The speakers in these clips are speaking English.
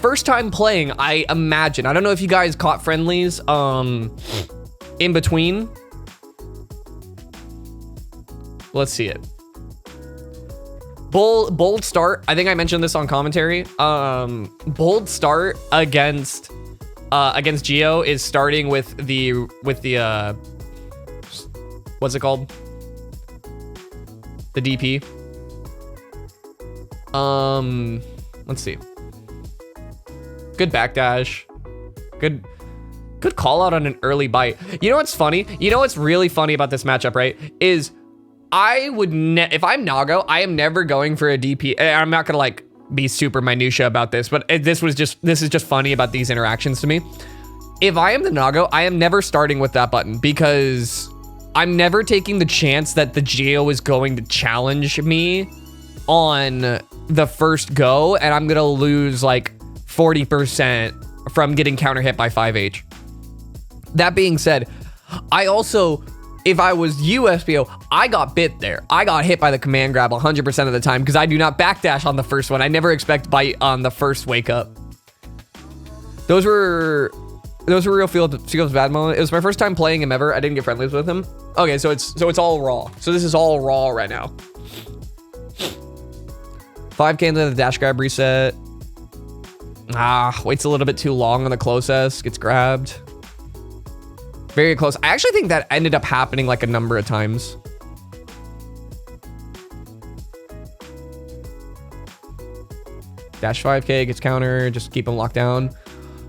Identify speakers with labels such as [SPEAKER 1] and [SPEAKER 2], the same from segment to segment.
[SPEAKER 1] First time playing, I imagine. I don't know if you guys caught friendlies in between. Let's see it. Bold start. I think I mentioned this on commentary. Bold start against Geo is starting with the what's it called? The DP. Let's see. Good backdash. Good call out on an early bite. You know what's funny? You know what's really funny about this matchup, right? Is I would if I'm Nago, I am never going for a DP. I'm not gonna like be super minutia about this, but this is just funny about these interactions to me. If I am the Nago, I am never starting with that button because I'm never taking the chance that the Geo is going to challenge me on the first go, and I'm gonna lose like 40% from getting counter hit by 5H. That being said, I also, if I was USBO, I got bit there. I got hit by the command grab 100% of the time because I do not backdash on the first one. I never expect bite on the first wake up. Those were real Fields bad moment. It was my first time playing him ever. I didn't get friendlies with him. Okay, so it's all raw. So this is all raw right now. 5K into the dash grab reset. Waits a little bit too long on the close S. Gets grabbed. Very close. I actually think that ended up happening like a number of times. Dash 5K, gets counter, just keep him locked down.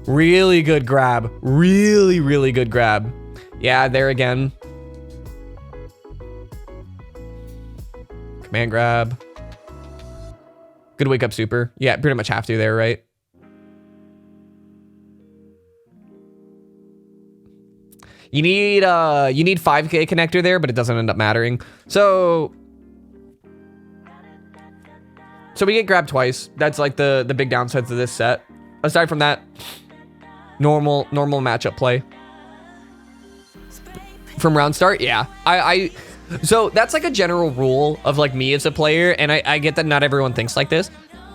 [SPEAKER 1] Really good grab. Really, really good grab. Yeah, there again. Command grab. Good wake up super. Yeah, pretty much have to there, right? You need 5K connector there, but it doesn't end up mattering. So we get grabbed twice. That's like the big downsides of this set. Aside from that, normal matchup play. From round start, yeah. So that's like a general rule of like me as a player, and I get that not everyone thinks like this.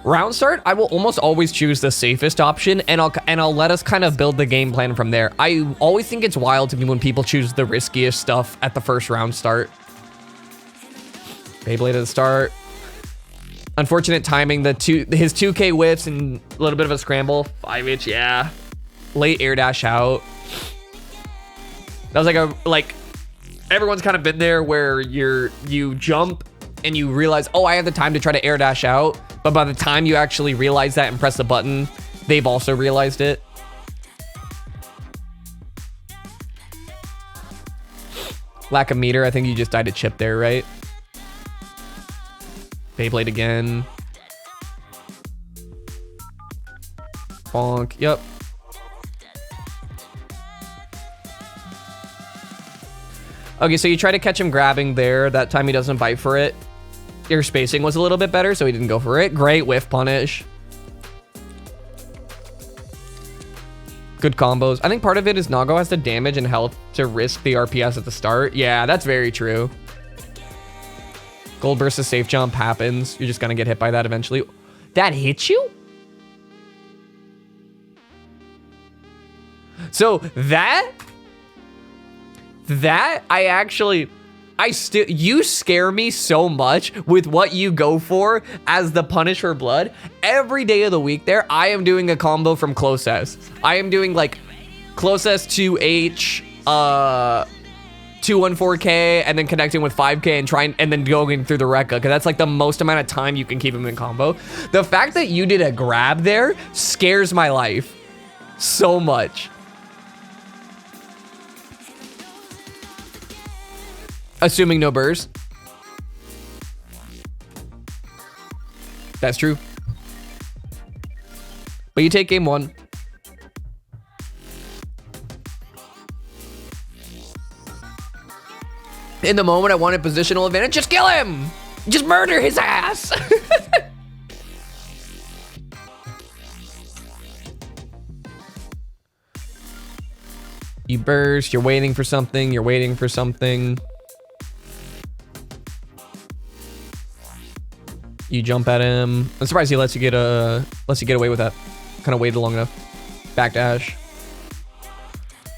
[SPEAKER 1] Round start, I will almost always choose the safest option, and I'll let us kind of build the game plan from there. I always think it's wild to me when people choose the riskiest stuff at the first round start. Beyblade at the start. Unfortunate timing. His 2K whiffs and a little bit of a scramble. 5H, yeah. Late air dash out. That was like everyone's kind of been there where you jump and you realize, oh, I have the time to try to air dash out. But by the time you actually realize that and press the button, they've also realized it. Lack of meter. I think you just died to chip there, right? Beyblade again. Bonk. Yep. Okay, so you try to catch him grabbing there. That time he doesn't bite for it. Your spacing was a little bit better, so he didn't go for it. Great whiff punish. Good combos. I think part of it is Nago has the damage and health to risk the RPS at the start. Yeah, that's very true. Gold versus safe jump happens. You're just gonna get hit by that eventually. That hit you? So you scare me so much with what you go for as the punish for blood. Every day of the week there, I am doing a combo from close S. I am doing like close S 2H, 214K, and then connecting with 5K and then going through the Rekka, because that's like the most amount of time you can keep him in combo. The fact that you did a grab there scares my life so much. Assuming no burrs. That's true. But you take game one. In the moment, I wanted positional advantage. Just kill him! Just murder his ass! You burst, you're waiting for something, you're waiting for something. You jump at him. I'm surprised he lets you get away with that. Kind of waited long enough. Backdash.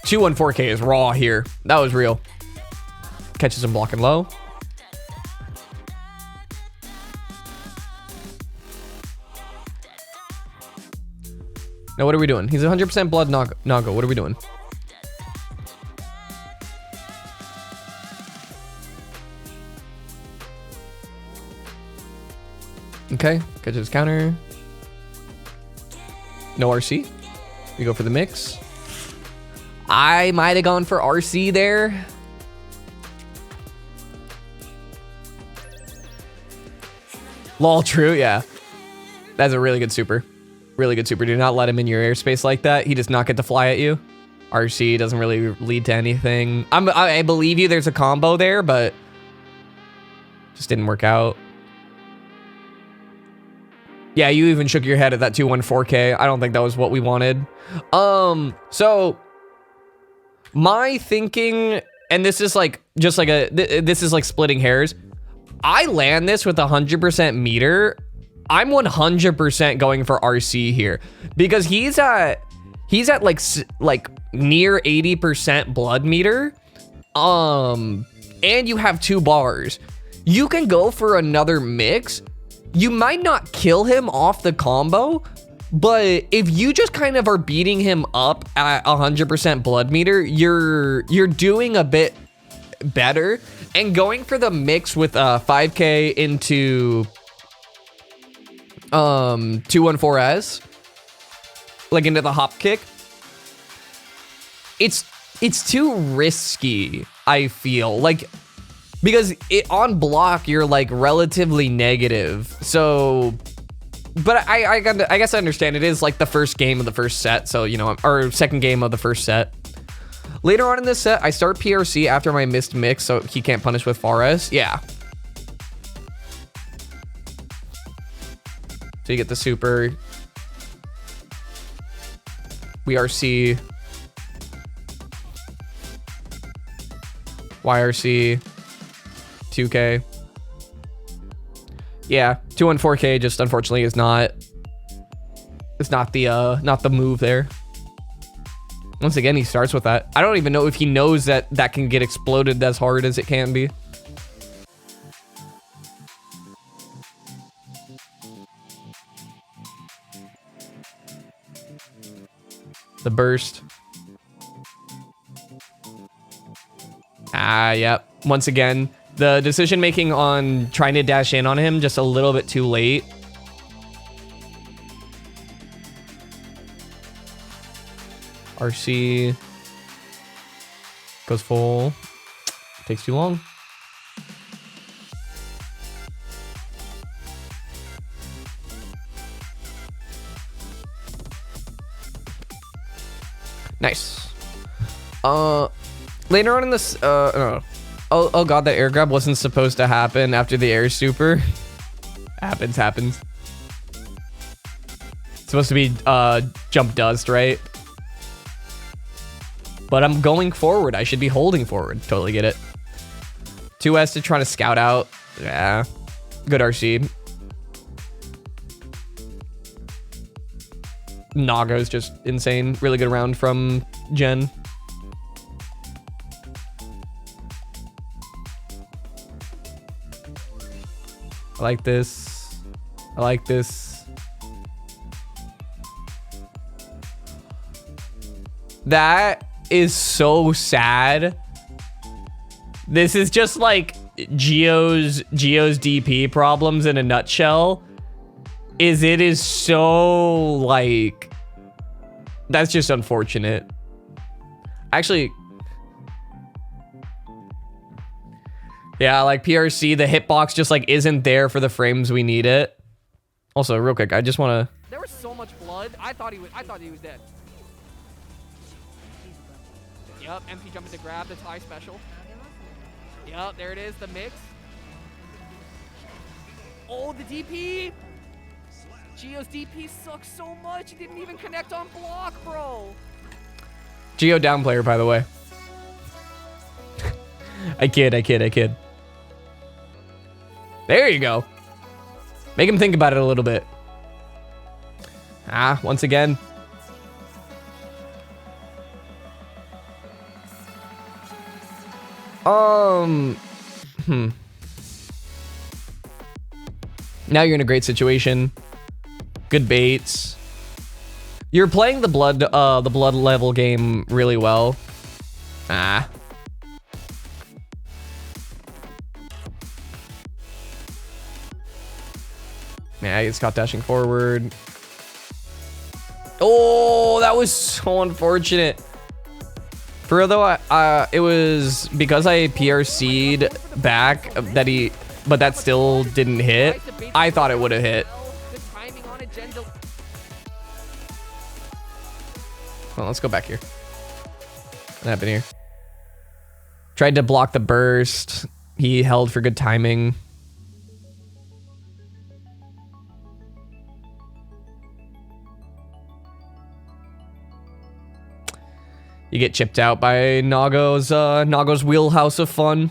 [SPEAKER 1] 214K is raw here. That was real. Catches him blocking low. Now what are we doing? He's 100% blood Nago. What are we doing? Okay, catches his counter. No RC. We go for the mix. I might have gone for RC there. Lol, true, yeah. That's a really good super. Really good super. Do not let him in your airspace like that. He does not get to fly at you. RC doesn't really lead to anything. I believe you, there's a combo there, but just didn't work out. Yeah, you even shook your head at that 214K. I don't think that was what we wanted. So my thinking, and this is like, just like this is like splitting hairs. I land this with 100% meter. I'm 100% going for RC here because he's at like near 80% blood meter. And you have 2 bars. You can go for another mix. You might not kill him off the combo, but if you just kind of are beating him up at 100% blood meter, you're doing a bit better. And going for the mix with 5K into 214S, like into the hop kick, it's too risky, I feel like, because on block you're like relatively negative. So but I guess I understand it is like the first game of the first set, so you know, or second game of the first set. Later on in this set, I start PRC after my missed mix, so he can't punish with Fares. Yeah. So you get the super. We RC. YRC. 2K. Yeah, 214K just unfortunately is not. It's not the move there. Once again, he starts with that. I don't even know if he knows that that can get exploded as hard as it can be. The burst. Yep. Once again, the decision making on trying to dash in on him just a little bit too late. RC goes full. Takes too long. Nice. Later on in this, no. Oh god, that air grab wasn't supposed to happen after the air super. Happens. It's supposed to be jump dust, right? But I'm going forward. I should be holding forward. Totally get it. 2S to try to scout out. Yeah. Good RC. Nago's just insane. Really good round from Jen. I like this. I like this. That is so sad. This is just like Geo's DP problems in a nutshell. It is so like, that's just unfortunate. Actually, yeah, like PRC, the hitbox just like isn't there for the frames we need it. Also, real quick, I just want to.
[SPEAKER 2] There was so much blood. I thought he was dead. Yup, MP jumping to grab the tie special. Yup, there it is, the mix. Oh, the DP. Geo's DP sucks so much. He didn't even connect on block, bro.
[SPEAKER 1] Geo down player, by the way. I kid. There you go. Make him think about it a little bit. Ah, once again. Now you're in a great situation. Good baits. You're playing the blood level game really well. Ah. Yeah, he got dashing forward. Oh, that was so unfortunate. For real though, it was because I PRC'd back that but that still didn't hit. I thought it would have hit. Well, let's go back here. What happened here? Tried to block the burst. He held for good timing. You get chipped out by Nago's wheelhouse of fun.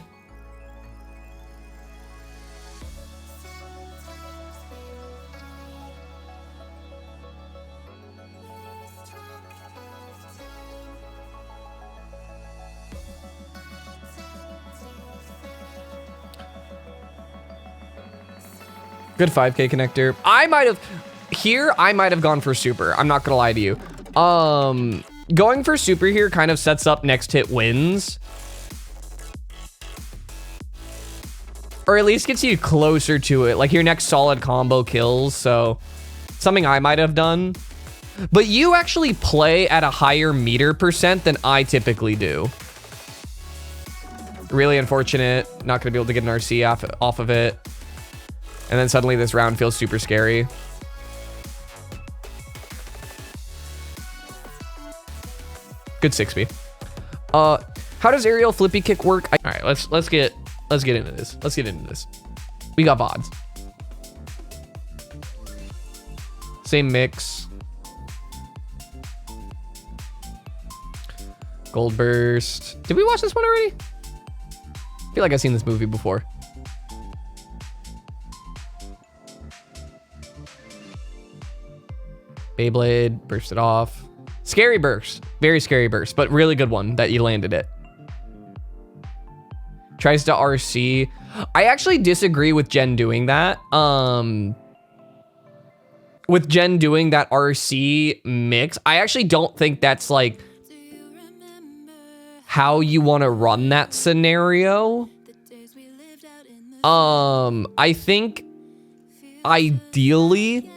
[SPEAKER 1] Good 5K connector. I might have gone for super. I'm not gonna lie to you. Going for super here kind of sets up next hit wins. Or at least gets you closer to it. Like your next solid combo kills. So something I might have done. But you actually play at a higher meter percent than I typically do. Really unfortunate. Not gonna be able to get an RC off of it. And then suddenly this round feels super scary. Good 6B. How does aerial flippy kick work? All right, let's get into this. Let's get into this. We got VODs. Same mix. Gold burst. Did we watch this one already? I feel like I've seen this movie before. Beyblade, burst it off. Scary burst, very scary burst, but really good one that you landed it. Tries to RC. I actually disagree with Jen doing that. With Jen doing that RC mix, I actually don't think that's like how you want to run that scenario. I think ideally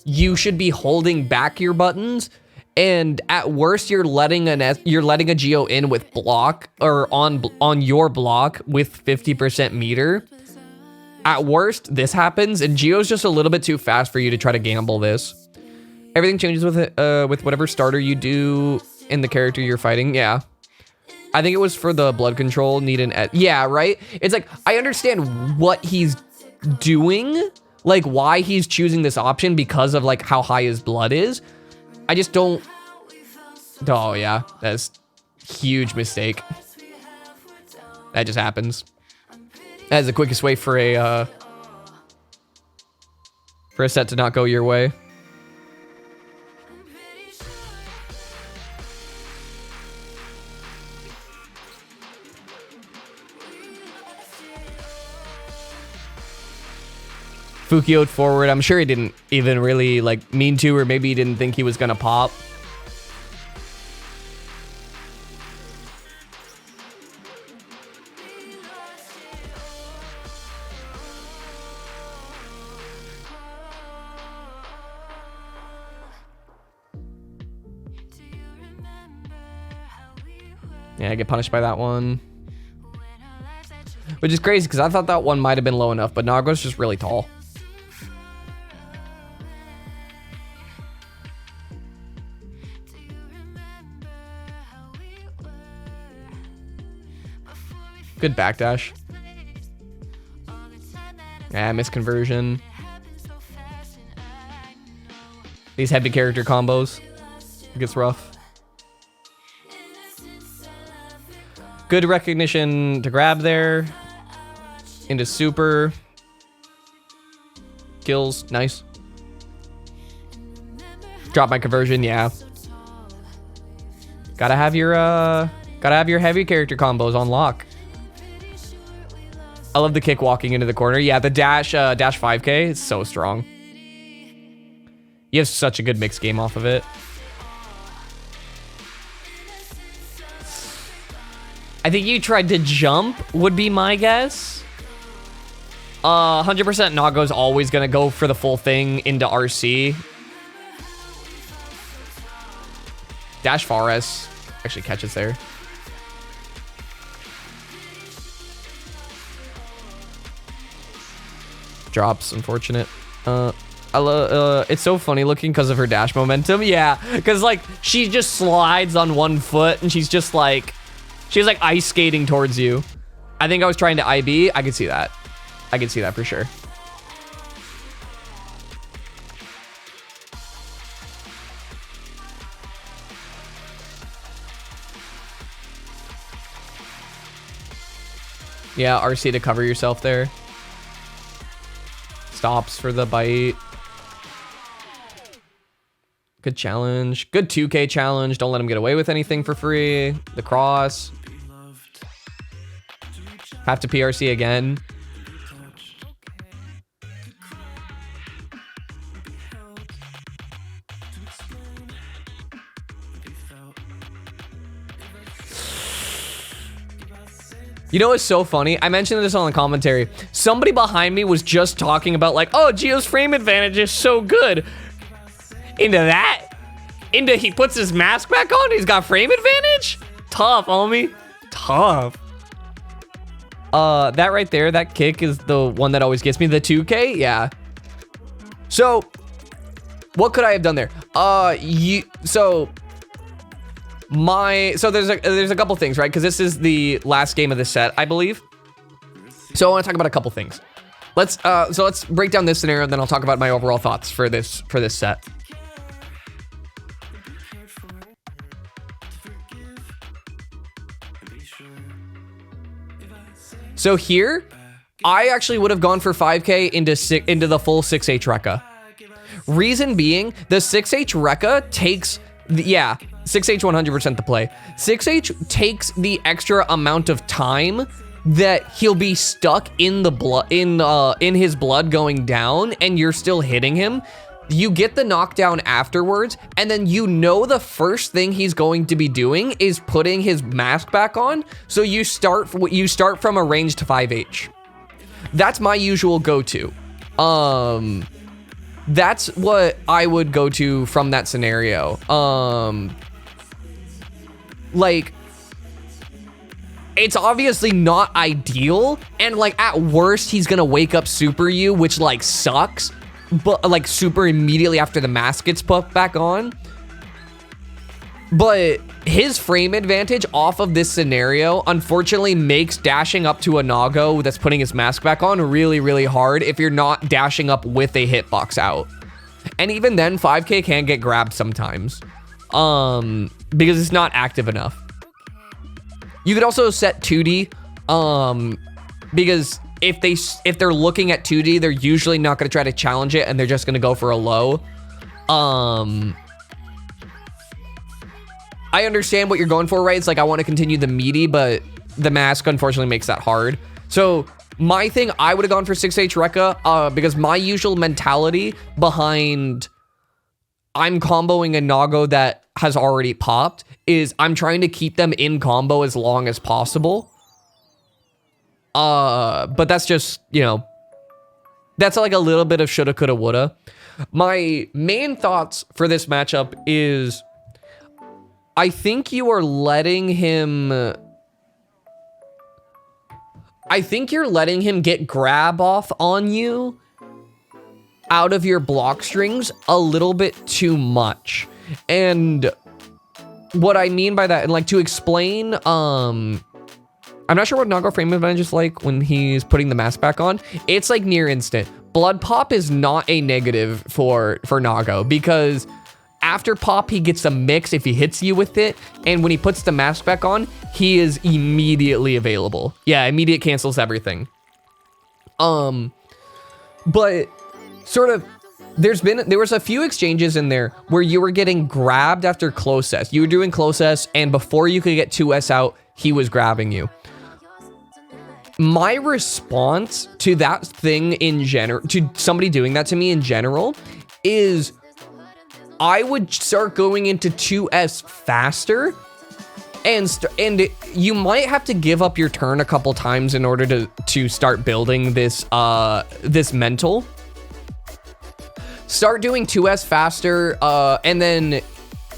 [SPEAKER 1] you should be holding back your buttons, and at worst you're letting a Geo in with block or on your block with 50% meter. At worst this happens and Geo's just a little bit too fast for you to try to gamble this. Everything changes with whatever starter you do in the character you're fighting. Yeah, I think it was for the blood control need an yeah, right? It's like I understand what he's doing, like why he's choosing this option because of like how high his blood is. I just don't. Oh yeah, that's huge mistake. That just happens. That's the quickest way for a set to not go your way. Fukio'd forward. I'm sure he didn't even really like mean to, or maybe he didn't think he was gonna pop. Yeah, I get punished by that one. Which is crazy because I thought that one might have been low enough, but Nago's just really tall. Good backdash. Yeah, misconversion. These heavy character combos. It gets rough. Good recognition to grab there. Into super. Kills, nice. Drop my conversion, yeah. Gotta have your heavy character combos on lock. I love the kick walking into the corner. Yeah, the dash 5K is so strong. You have such a good mix game off of it. I think you tried to jump would be my guess. 100% Nago's always gonna go for the full thing into RC. Dash Fares actually catches there. Drops, unfortunate. It's so funny looking because of her dash momentum. Yeah, because like she just slides on one foot and she's like ice skating towards you. I think I was trying to IB. I could see that. I could see that for sure. Yeah, RC to cover yourself there. Stops for the bite. Good challenge. Good 2K challenge. Don't let him get away with anything for free. The cross. Have to PRC again. You know what's so funny? I mentioned this on the commentary. Somebody behind me was just talking about like, oh, Gio's frame advantage is so good. Into that? Into he puts his mask back on, he's got frame advantage? Tough, homie. Tough. That right there, that kick is the one that always gets me. The 2K? Yeah. So, what could I have done there? So there's a couple things, right? Because this is the last game of the set, I believe. So I want to talk about a couple things. Let's break down this scenario, and then I'll talk about my overall thoughts for this set. So here, I actually would have gone for 5K into the full 6H Rekka. Reason being, the 6H Rekka takes, 6H 100% the play. 6H takes the extra amount of time that he'll be stuck in the blood, in his blood going down, and you're still hitting him. You get the knockdown afterwards, and then you know the first thing he's going to be doing is putting his mask back on. So you start from a ranged 5H. That's my usual go-to. That's what I would go to from that scenario. Like, it's obviously not ideal, and like at worst he's gonna wake up super you, which like sucks, but like super immediately after the mask gets put back on. But his frame advantage off of this scenario unfortunately makes dashing up to a Nago that's putting his mask back on really, really hard if you're not dashing up with a hitbox out. And even then, 5K can get grabbed sometimes because it's not active enough. You could also set 2D because if they're looking at 2D, they're usually not going to try to challenge it, and they're just going to go for a low. I understand what you're going for, right? It's like I want to continue the meaty, but the mask unfortunately makes that hard. So my thing, I would have gone for 6H Rekka because my usual mentality behind I'm comboing a Nago that has already popped is I'm trying to keep them in combo as long as possible. But that's just, you know, that's like a little bit of shoulda, coulda, woulda. My main thoughts for this matchup is I think you are letting him... I think you're letting him get grab off on you out of your block strings a little bit too much. And what I mean by that, and like to explain, I'm not sure what Nago frame advantage is like when he's putting the mask back on. It's like near instant. Blood pop is not a negative for Nago because after pop, he gets a mix if he hits you with it. And when he puts the mask back on, he is immediately available. Yeah, immediate cancels everything. But sort of there was a few exchanges in there where you were getting grabbed after close S. You were doing close S, and before you could get 2S out, he was grabbing you. My response to that thing in general, to somebody doing that to me in general, is I would start going into 2S faster, and you might have to give up your turn a couple times in order to start building this this mental. Start doing 2S faster, and then,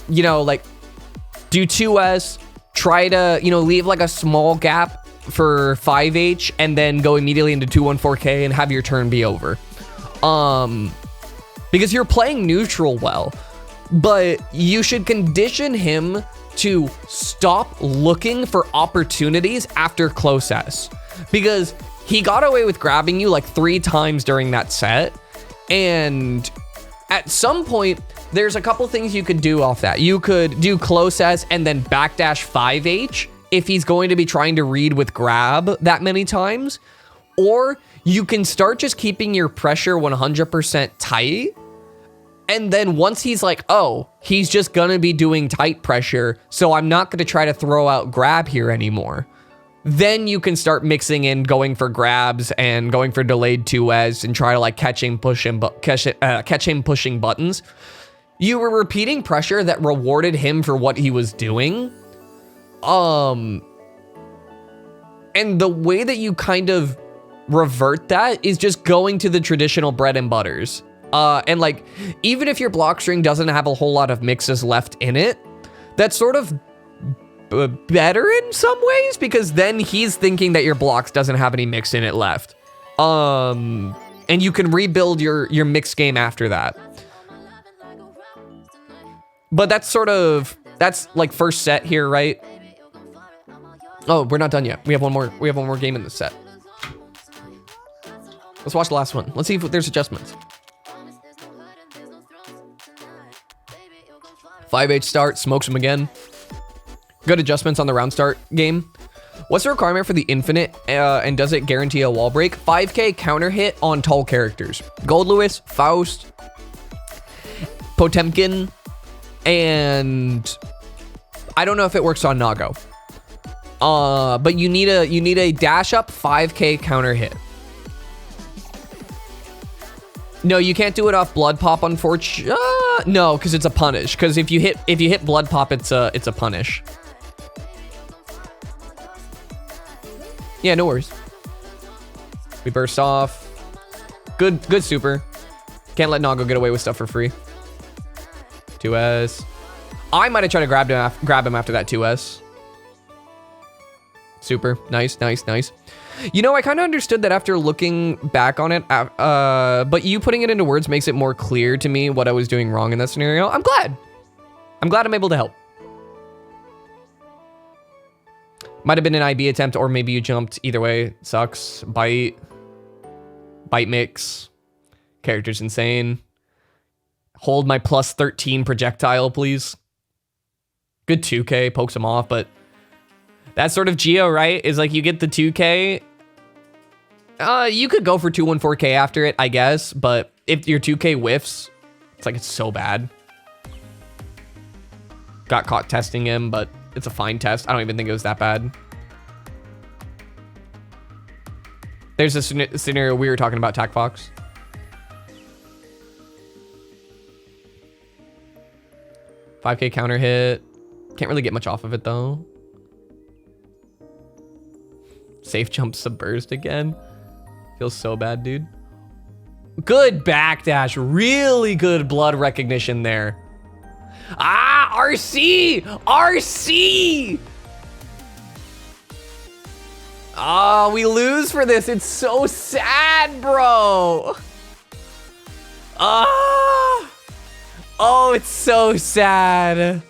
[SPEAKER 1] you know, like, do 2S, try to, you know, leave like a small gap for 5H, and then go immediately into 214K and have your turn be over. Because you're playing neutral well, but you should condition him to stop looking for opportunities after close S. Because he got away with grabbing you like 3 times during that set, and at some point, there's a couple things you could do off that. You could do close S and then backdash 5H if he's going to be trying to read with grab that many times. Or you can start just keeping your pressure 100% tight. And then once he's like, oh, he's just gonna be doing tight pressure, so I'm not gonna try to throw out grab here anymore. Then you can start mixing in going for grabs and going for delayed 2S and try to like catch him pushing buttons. You were repeating pressure that rewarded him for what he was doing. And the way that you kind of revert that is just going to the traditional bread and butters. And like, even if your block string doesn't have a whole lot of mixes left in it, that's sort of better in some ways, because then he's thinking that your blocks doesn't have any mix in it left. And you can rebuild your mix game after that. But that's like first set here, right? Oh, we're not done yet. We have one more game in this set. Let's watch the last one. Let's see if there's adjustments. 5H start, smokes him again. Good adjustments on the round start game. What's the requirement for the infinite, and does it guarantee a wall break? 5K counter hit on tall characters. Gold Lewis, Faust, Potemkin, and I don't know if it works on Nago. But you need a dash up 5K counter hit. No, you can't do it off blood pop, unfortunately. No, because it's a punish. Because if you hit blood pop, it's a punish. Yeah, no worries. We burst off. Good super. Can't let Nago get away with stuff for free. 2S. I might have tried to grab him after that 2S. Super. Nice. You know, I kind of understood that after looking back on it, but you putting it into words makes it more clear to me what I was doing wrong in that scenario. I'm glad I'm able to help. Might have been an IB attempt, or maybe you jumped. Either way, sucks. Bite mix. Character's insane. Hold my plus 13 projectile, please. Good 2K, pokes him off, but that's sort of Geo, right? Is like you get the 2K. You could go for 214K after it, I guess, but if your 2K whiffs, it's so bad. Got caught testing him, but it's a fine test. I don't even think it was that bad. There's a scenario we were talking about, Tac Fox. $5K counter hit. Can't really get much off of it though. Safe jump subburst again. Feels so bad, dude. Good backdash. Really good blood recognition there. Ah, RC! RC! Ah, we lose for this. It's so sad, bro. Ah. Oh, it's so sad.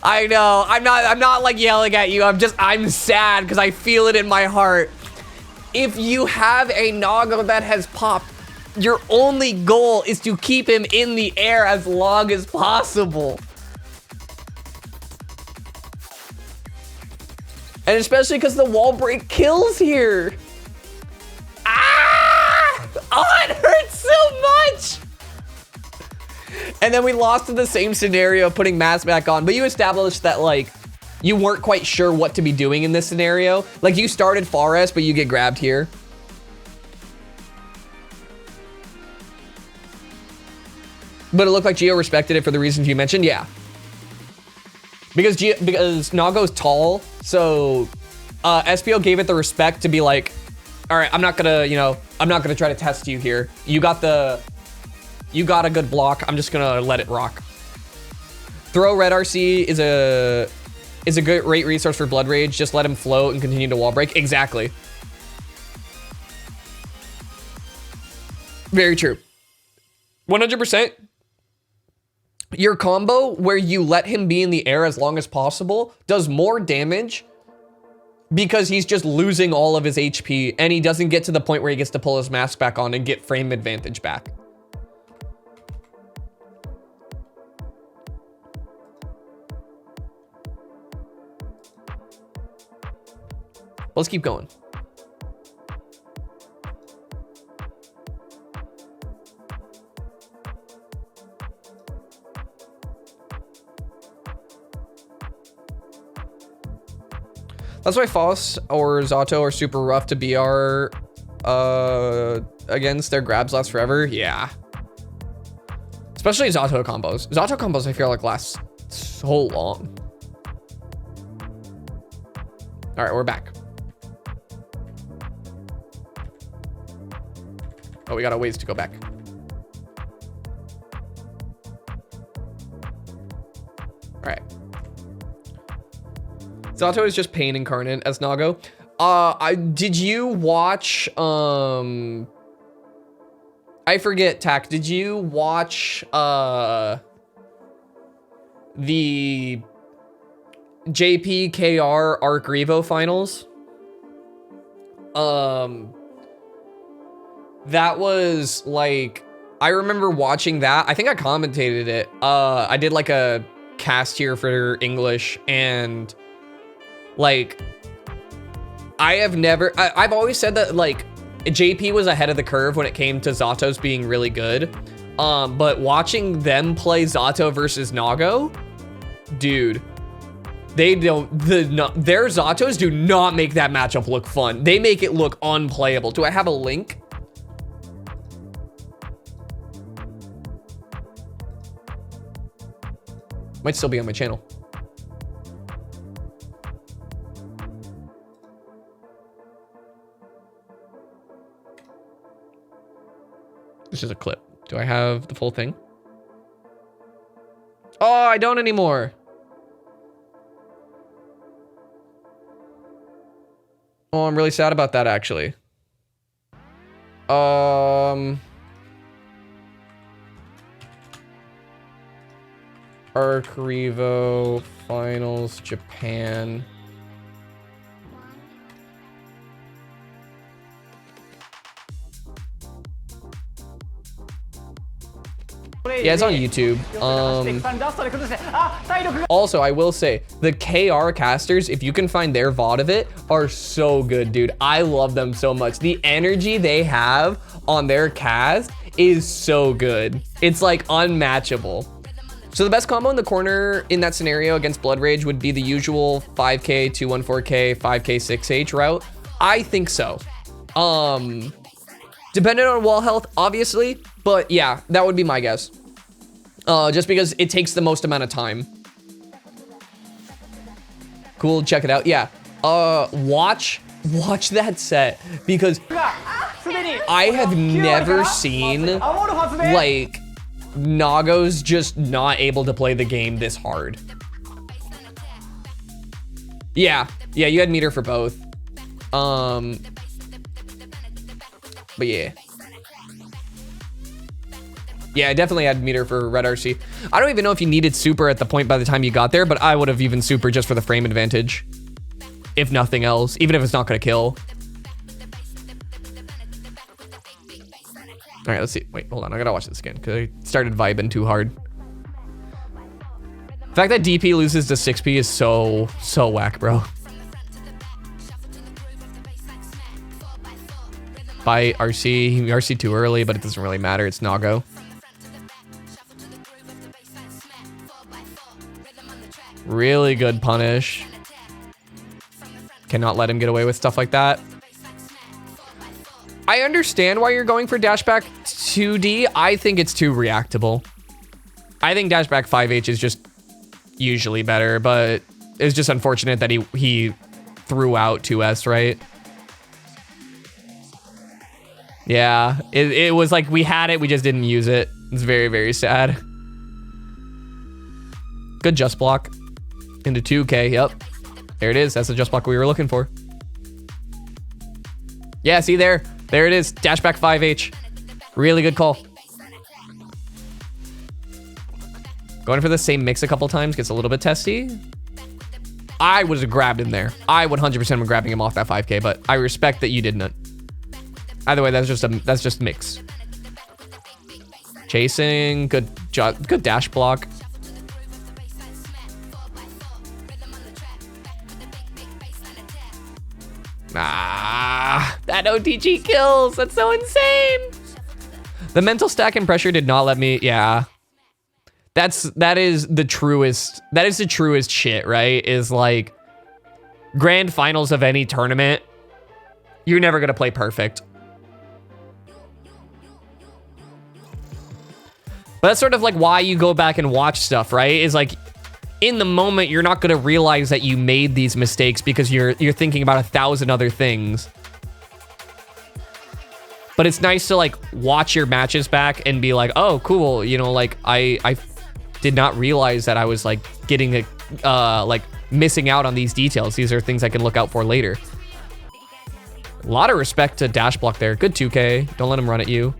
[SPEAKER 1] I know. I'm not like yelling at you. I'm sad because I feel it in my heart. If you have a Nago that has popped, your only goal is to keep him in the air as long as possible. And especially because the wall break kills here. Ah! Oh, it hurts so much. And then we lost to the same scenario, putting mask back on. But you established that, like, you weren't quite sure what to be doing in this scenario. Like, you started Forest, but you get grabbed here. But it looked like Gio respected it for the reasons you mentioned. Yeah. Because Nago's tall, so SPO gave it the respect to be like, all right, I'm not gonna, you know, I'm not gonna try to test you here. You got a good block. I'm just gonna let it rock. Throw Red RC is a great resource for Blood Rage. Just let him float and continue to wall break. Exactly. Very true. 100%. Your combo where you let him be in the air as long as possible does more damage because he's just losing all of his HP and he doesn't get to the point where he gets to pull his mask back on and get frame advantage back. Let's keep going. That's why Foss or Zato are super rough to BR against. Their grabs last forever. Yeah. Especially Zato combos. Zato combos I feel like last so long. All right, we're back. Oh, we got a ways to go back. All right. Zato is just pain incarnate as Nago. Did you watch, I forget, Tak, did you watch, the JPKR Arc Revo finals? That was like, I remember watching that. I think I commentated it. I did like a cast here for English and like, I've always said that like JP was ahead of the curve when it came to Zato's being really good. But watching them play Zato versus Nago, dude, their Zatos do not make that matchup look fun. They make it look unplayable. Do I have a link? Might still be on my channel. This is a clip. Do I have the full thing? Oh, I don't anymore. Oh, I'm really sad about that, actually. Arc Revo Finals Japan. Yeah, it's on YouTube. Also, I will say, the KR casters, if you can find their VOD of it, are so good, dude. I love them so much. The energy they have on their cast is so good. It's like unmatchable. So the best combo in the corner in that scenario against Blood Rage would be the usual 5k, 214k, 5k, 6h route. I think so. Dependent on wall health, obviously, but yeah, that would be my guess. Just because it takes the most amount of time. Cool, check it out. Yeah. Watch that set because I have never seen like Nago's just not able to play the game this hard. Yeah, you had meter for both. But yeah. Yeah, I definitely had meter for Red RC. I don't even know if you needed super at the point by the time you got there, but I would have even super just for the frame advantage. If nothing else, even if it's not gonna kill. All right, let's see. Wait, hold on. I gotta watch this again because I started vibing too hard. The fact that DP loses to 6P is so whack, bro. By RC too early, but it doesn't really matter. It's Nago. Really good punish. Cannot let him get away with stuff like that. I understand why you're going for dash back 2D. I think it's too reactable. I think dash back 5H is just usually better, but it's just unfortunate that he threw out 2S, right? Yeah, it was like we had it, we just didn't use it. It's very, very sad. Good just block into 2K, yep. There it is, that's the just block we were looking for. Yeah, see there it is, dash back 5H. Really good call. Going for the same mix a couple times gets a little bit testy. I was grabbed in there. I 100% am grabbing him off that 5K, but I respect that you didn't. Either way, that's just mix. Chasing, good dash block. Ah, that OTG kills. That's so insane. The mental stack and pressure did not let me. Yeah, that is the truest shit, right? Is like grand finals of any tournament. You're never gonna play perfect. But that's sort of like why you go back and watch stuff, right? Is like in the moment, you're not gonna realize that you made these mistakes because you're thinking about 1,000 other things. But it's nice to like watch your matches back and be like, oh, cool. You know, like I did not realize that I was like getting like missing out on these details. These are things I can look out for later. A lot of respect to dash block there. Good 2K. Don't let him run at you.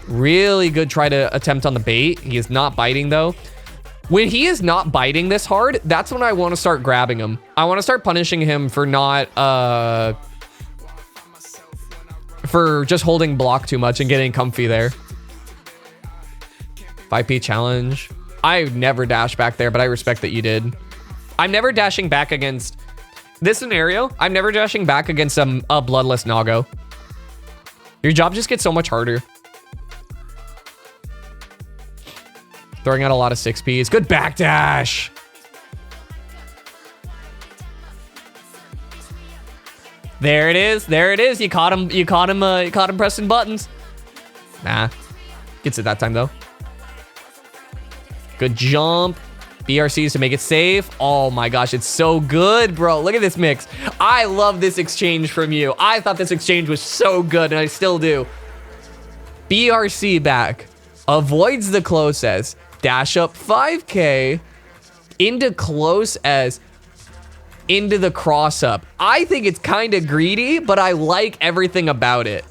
[SPEAKER 1] Really good try to attempt on the bait. He is not biting though. When he is not biting this hard, that's when I want to start grabbing him. I want to start punishing him for not, for just holding block too much and getting comfy there. 5P challenge. I never dash back there, but I respect that you did. I'm never dashing back against this scenario. I'm never dashing back against a bloodless Nago. Your job just gets so much harder. Throwing out a lot of 6Ps. Good backdash. There it is. There it is. You caught him. You caught him pressing buttons. Nah. Gets it that time though. Good jump. BRCs to make it safe. Oh my gosh, it's so good, bro. Look at this mix. I love this exchange from you. I thought this exchange was so good, and I still do. BRC back. Avoids the close S. Dash up 5K into close S into the cross up. I think it's kind of greedy, but I like everything about it.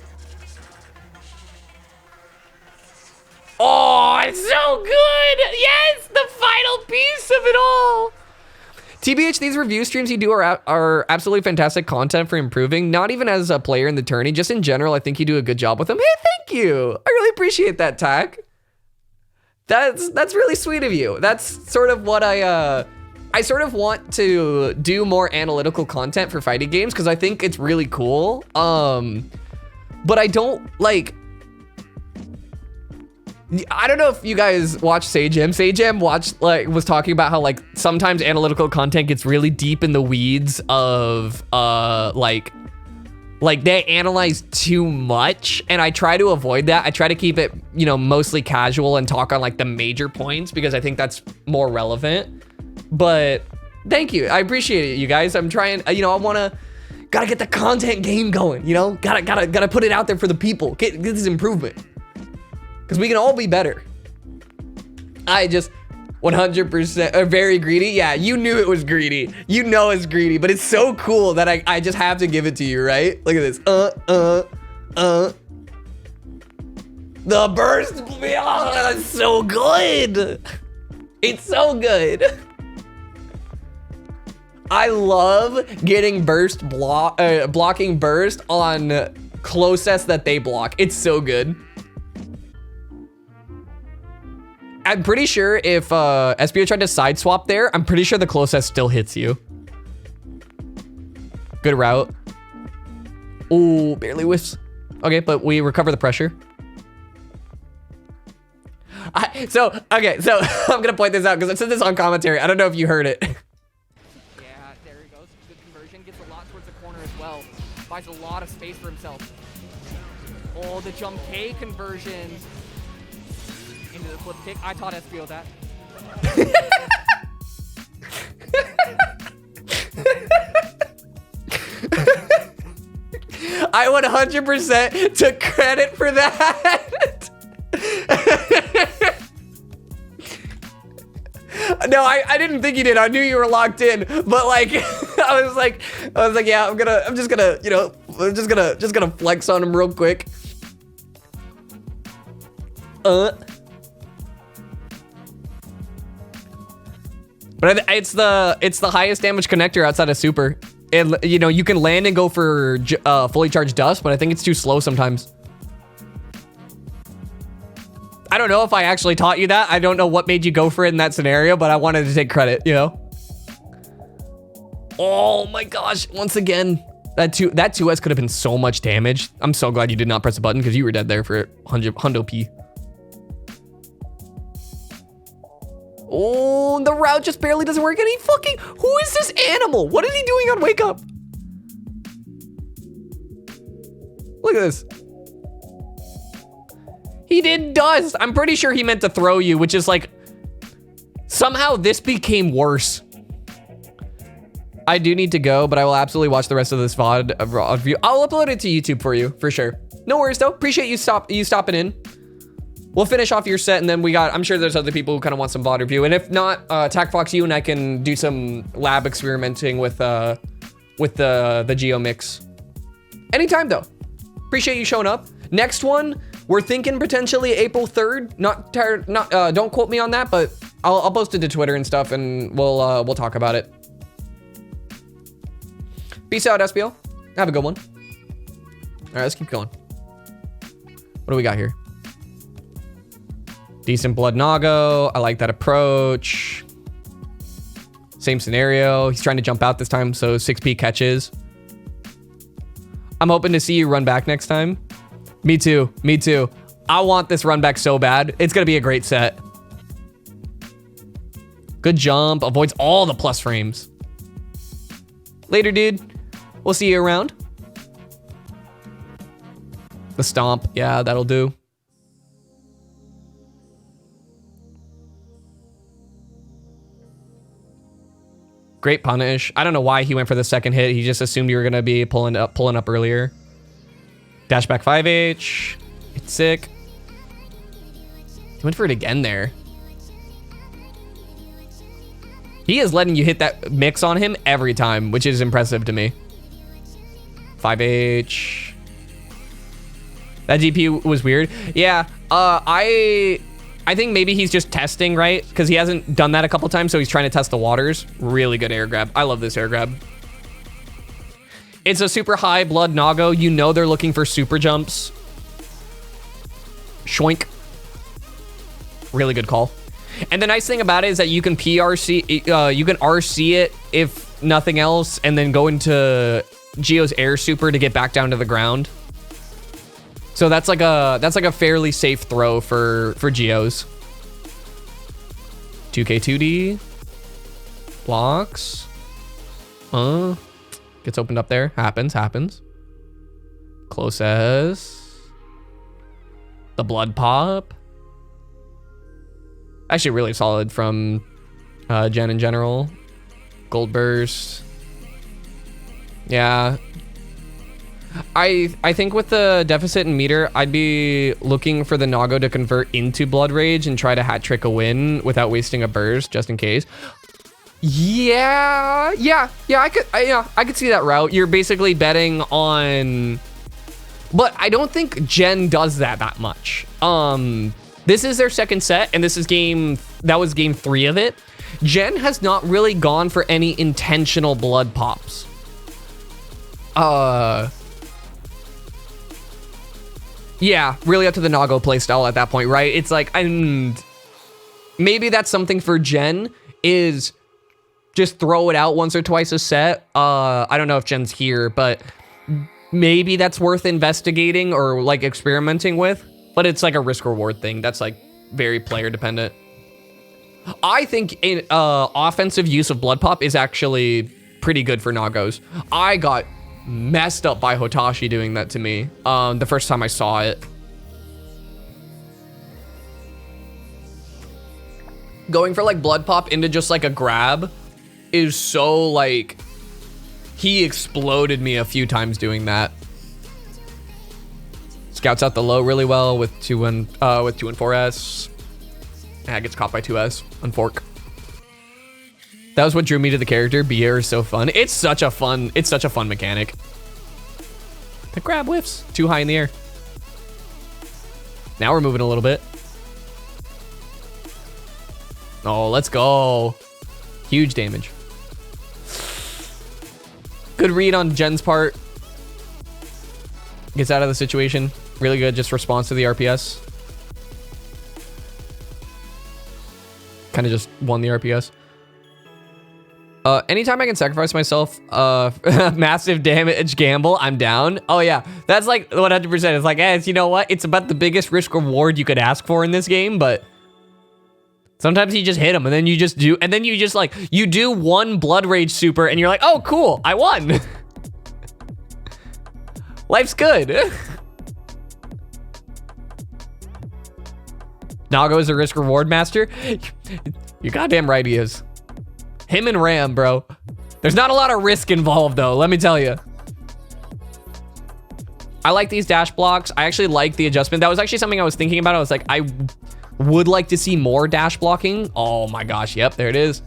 [SPEAKER 1] Oh, it's so good. Yes, the final piece of it all. TBH, these review streams you do are absolutely fantastic content for improving. Not even as a player in the tourney, just in general, I think you do a good job with them. Hey, thank you. I really appreciate that, Tack. That's really sweet of you. That's sort of what I sort of want to do more analytical content for fighting games because I think it's really cool. But I don't like. I don't know if you guys watch Sagem. Sagem was talking about how like sometimes analytical content gets really deep in the weeds of like they analyze too much, and I try to avoid that. I try to keep it, you know, mostly casual and talk on like the major points because I think that's more relevant. But thank you. I appreciate it, you guys. I'm trying, you know, gotta get the content game going, you know? Gotta put it out there for the people. Get this improvement. Because we can all be better. I just 100% are very greedy. Yeah, you knew it was greedy. You know it's greedy, but it's so cool that I just have to give it to you, right? Look at this. The burst. Oh, that's so good. It's so good. I love getting burst blocking burst on closest that they block. It's so good. I'm pretty sure if SBO tried to side swap there, I'm pretty sure the closest still hits you. Good route. Ooh, barely whiffs. Okay, but we recover the pressure. Okay, so I'm gonna point this out because I said this on commentary. I don't know if you heard it.
[SPEAKER 2] Yeah, there he goes. Good conversion. Gets a lot towards the corner as well. Buys a lot of space for himself. Oh, the jump K conversion into the flip kick. I taught SBO that.
[SPEAKER 1] I 100% took credit for that. No, I didn't think you did. I knew you were locked in, but like, I was like, yeah, I'm just gonna, you know, just gonna flex on him real quick. But it's the highest damage connector outside of super. And you know, you can land and go for fully charged dust, but I think it's too slow sometimes. I don't know if I actually taught you that. I don't know what made you go for it in that scenario, but I wanted to take credit, you know? Oh my gosh, once again, that 2S could have been so much damage. I'm so glad you did not press a button because you were dead there for hundo P. Oh, the route just barely doesn't work. And he fucking, who is this animal? What is he doing on wake up? Look at this. He did dust. I'm pretty sure he meant to throw you, which is like, somehow this became worse. I do need to go, but I will absolutely watch the rest of this VOD view. I'll upload it to YouTube for you, for sure. No worries though. Appreciate you stopping in. We'll finish off your set, and then I'm sure there's other people who kind of want some VOD review. And if not, TacFox, you and I can do some lab experimenting with the Geo mix. Anytime though. Appreciate you showing up. Next one, we're thinking potentially April 3rd. Don't quote me on that, but I'll post it to Twitter and stuff, and we'll talk about it. Peace out, SBL. Have a good one. All right, let's keep going. What do we got here? Decent blood Nago. I like that approach. Same scenario. He's trying to jump out this time, so 6P catches. I'm hoping to see you run back next time. Me too. Me too. I want this run back so bad. It's gonna be a great set. Good jump. Avoids all the plus frames. Later, dude. We'll see you around. The stomp. Yeah, that'll do. Great punish. I don't know why he went for the second hit. He just assumed you were gonna be pulling up earlier. Dash back 5H. It's sick. He went for it again there. He is letting you hit that mix on him every time, which is impressive to me. 5H. That DP was weird. Yeah, I think maybe he's just testing, right? Because he hasn't done that a couple times, so he's trying to test the waters. Really good air grab. I love this air grab. It's a super high blood Nago. You know they're looking for super jumps. Shoink. Really good call. And the nice thing about it is that you can PRC, you can RC it if nothing else, and then go into Geo's air super to get back down to the ground. So that's like a fairly safe throw for Geos. 2K2D. Blocks. Gets opened up there. Happens. Close as. The blood pop. Actually really solid from Jen in general. Gold burst. Yeah. I think with the deficit and meter, I'd be looking for the Nago to convert into Blood Rage and try to hat trick a win without wasting a burst, just in case. Yeah, I could see that route. You're basically betting on, but I don't think Jen does that much. This is their second set, and this is that was game 3 of it. Jen has not really gone for any intentional blood pops. Yeah, really up to the Nago playstyle at that point, right? It's like, and maybe that's something for Jen, is just throw it out once or twice a set. I don't know if Jen's here, but maybe that's worth investigating or like experimenting with. But it's like a risk reward thing. That's like very player dependent. I think offensive use of Blood Pop is actually pretty good for Nagos. I got messed up by Hotashi doing that to me the first time I saw it. Going for like Blood Pop into just like a grab is so like, he exploded me a few times doing that. Scouts out the low really well with 2 and 4S. Yeah, gets caught by 2S on fork. That was what drew me to the character. Bier is so fun. It's such a fun mechanic. The grab whiffs too high in the air. Now we're moving a little bit. Oh, let's go. Huge damage. Good read on Jen's part. Gets out of the situation. Really good, just response to the RPS. Kind of just won the RPS. Anytime I can sacrifice myself, massive damage gamble, I'm down. Oh yeah, that's like 100%. It's like, hey, you know what? It's about the biggest risk reward you could ask for in this game, but sometimes you just hit them and then you just do, and then you just like, you do one Blood Rage super and you're like, oh cool, I won. Life's good. Nago is a risk reward master. You're goddamn right he is. Him and Ram, bro. There's not a lot of risk involved though, let me tell you. I like these dash blocks. I actually like the adjustment. That was actually something I was thinking about. I was like, I would like to see more dash blocking. Oh my gosh, yep, there it is.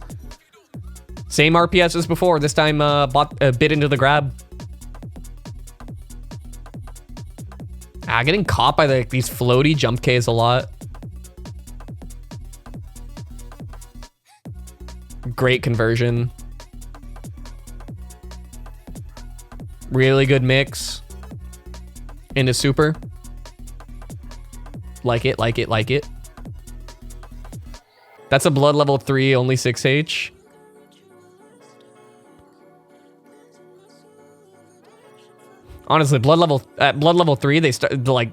[SPEAKER 1] Same RPS as before. This time bit into the grab. Getting caught by these floaty jump Ks a lot. Great conversion. Really good mix into super. Like it, like it, like it. That's a blood level 3, only 6H. Honestly, at blood level 3, they start like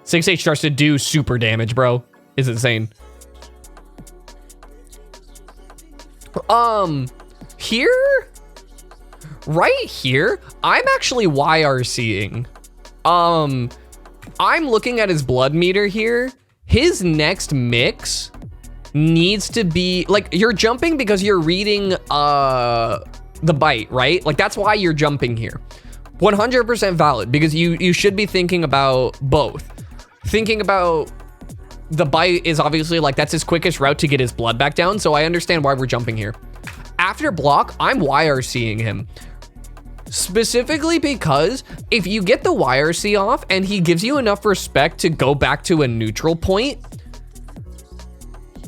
[SPEAKER 1] 6H starts to do super damage, bro. It's insane. Here, right here, I'm actually YRCing. I'm looking at his blood meter here. His next mix needs to be like, you're jumping because you're reading the bite, right? Like that's why you're jumping here. 100% valid, because you should be thinking about both. Thinking about the bite is obviously like, that's his quickest route to get his blood back down, so I understand why we're jumping here. After block, I'm YRCing him. Specifically because if you get the YRC off and he gives you enough respect to go back to a neutral point,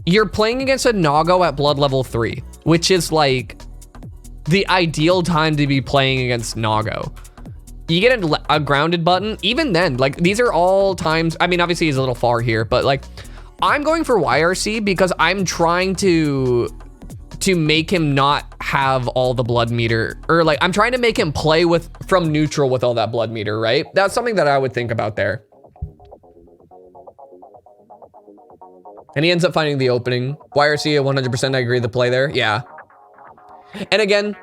[SPEAKER 1] you're playing against a Nago at blood level 3, which is like the ideal time to be playing against Nago. You get a grounded button, even then, like these are all times, I mean, obviously he's a little far here, but like I'm going for YRC because I'm trying to make him not have all the blood meter, or like I'm trying to make him play from neutral with all that blood meter, right? That's something that I would think about there. And he ends up finding the opening. YRC, 100% I agree the play there, yeah. And again,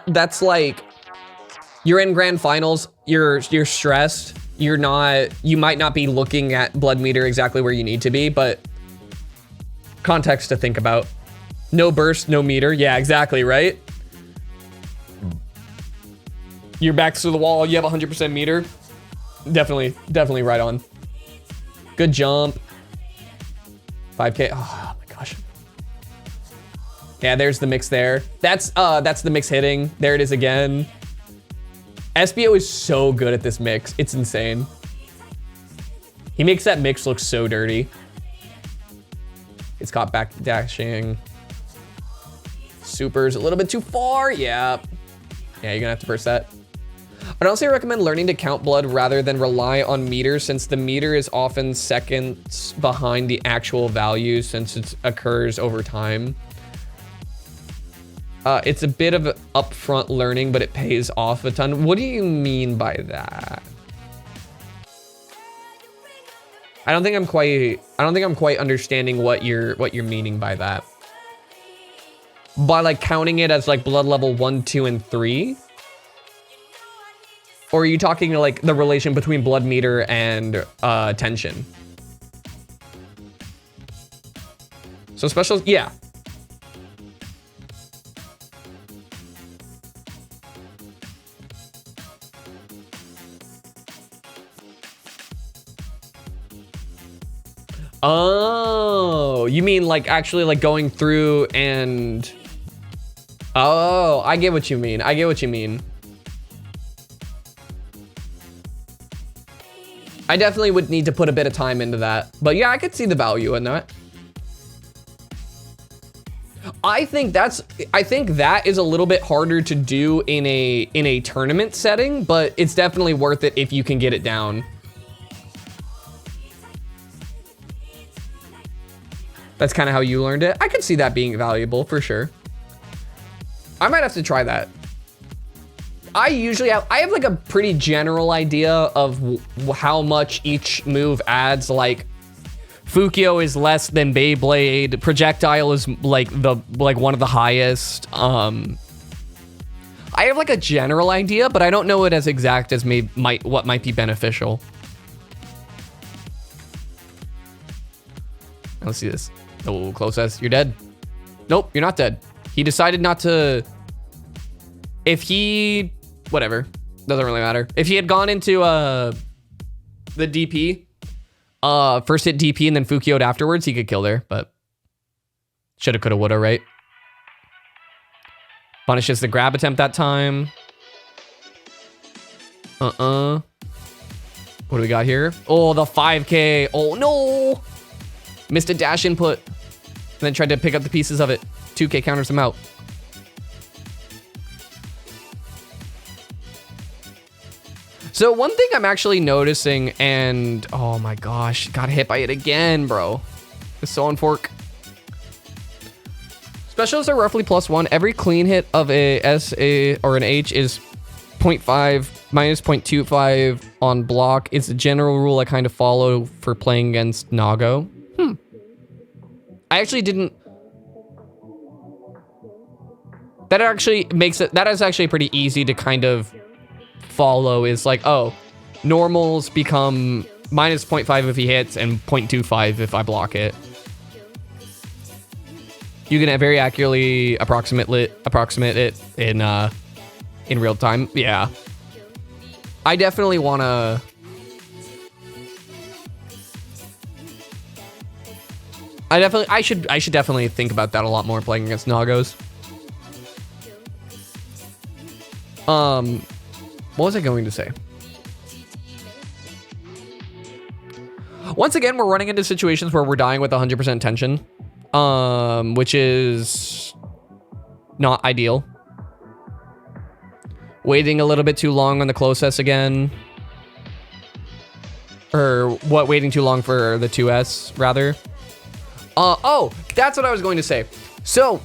[SPEAKER 1] that's like, you're in grand finals, you're stressed, you might not be looking at blood meter exactly where you need to be, but context to think about. No burst, no meter, yeah, exactly, right? Your back's to the wall, you have 100% meter. Definitely right on. Good jump. 5K, oh my gosh. Yeah, there's the mix there. That's the mix hitting. There it is again. SBO is so good at this mix. It's insane. He makes that mix look so dirty. It's caught back dashing. Super's a little bit too far. Yeah. Yeah, you're gonna have to burst that. I'd also recommend learning to count blood rather than rely on meters, since the meter is often seconds behind the actual value since it occurs over time. It's a bit of upfront learning, but it pays off a ton. What do you mean by that? I don't think I'm quite understanding what you're meaning by that. By like counting it as like blood level 1, 2, and 3? Or are you talking like the relation between blood meter and tension? So specials, yeah. Oh, you mean like actually like going through and... Oh, I get what you mean. I get what you mean. I definitely would need to put a bit of time into that. But yeah, I could see the value in that. I think that is a little bit harder to do in a tournament setting, but it's definitely worth it if you can get it down. That's kind of how you learned it. I could see that being valuable for sure. I might have to try that. I have like a pretty general idea of how much each move adds. Like Fukio is less than Beyblade. Projectile is like one of the highest. I have like a general idea, but I don't know it as exact as what might be beneficial. Let's see this. Oh, close as you're dead. Nope, you're not dead. He decided not to. Whatever, doesn't really matter. If he had gone into the DP, first hit DP and then Fukio'd afterwards, he could kill there, but shoulda, coulda, woulda, right? Punishes the grab attempt that time. What do we got here? Oh, the 5K. Oh no, missed a dash input, and then tried to pick up the pieces of it. 2K counters him out. So one thing I'm actually noticing, and oh my gosh, got hit by it again, bro. It's so on fork. Specials are roughly +1. Every clean hit of a S, A, or an H is 0.5 minus 0.25 on block. It's a general rule I kind of follow for playing against Nago. I actually didn't. That is actually pretty easy to kind of follow. Is like, oh, normals become minus 0.5 if he hits and 0.25 if I block it. You can very accurately approximate it in real time. Yeah, I definitely want to. I should definitely think about that a lot more playing against Nagos. What was I going to say? Once again, we're running into situations where we're dying with 100% tension, which is not ideal. Waiting a little bit too long on the close S again. Or what, waiting too long for the 2S, rather. Oh, that's what I was going to say. So,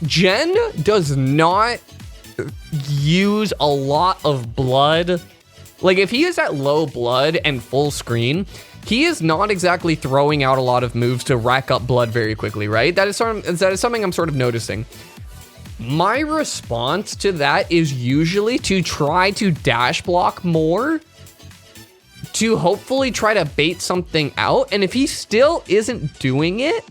[SPEAKER 1] Jen does not use a lot of blood. Like, if he is at low blood and full screen, he is not exactly throwing out a lot of moves to rack up blood very quickly, right? That is something I'm sort of noticing. My response to that is usually to try to dash block more, to hopefully try to bait something out. And if he still isn't doing it,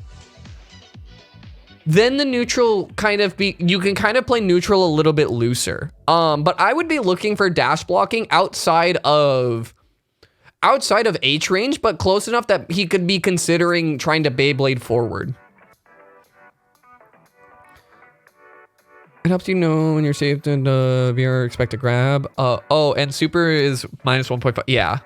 [SPEAKER 1] then the neutral you can kind of play neutral a little bit looser. But I would be looking for dash blocking outside of H range, but close enough that he could be considering trying to Beyblade forward. It helps you know when you're safe and VR expect to grab. Oh, and super is minus 1.5. Yeah.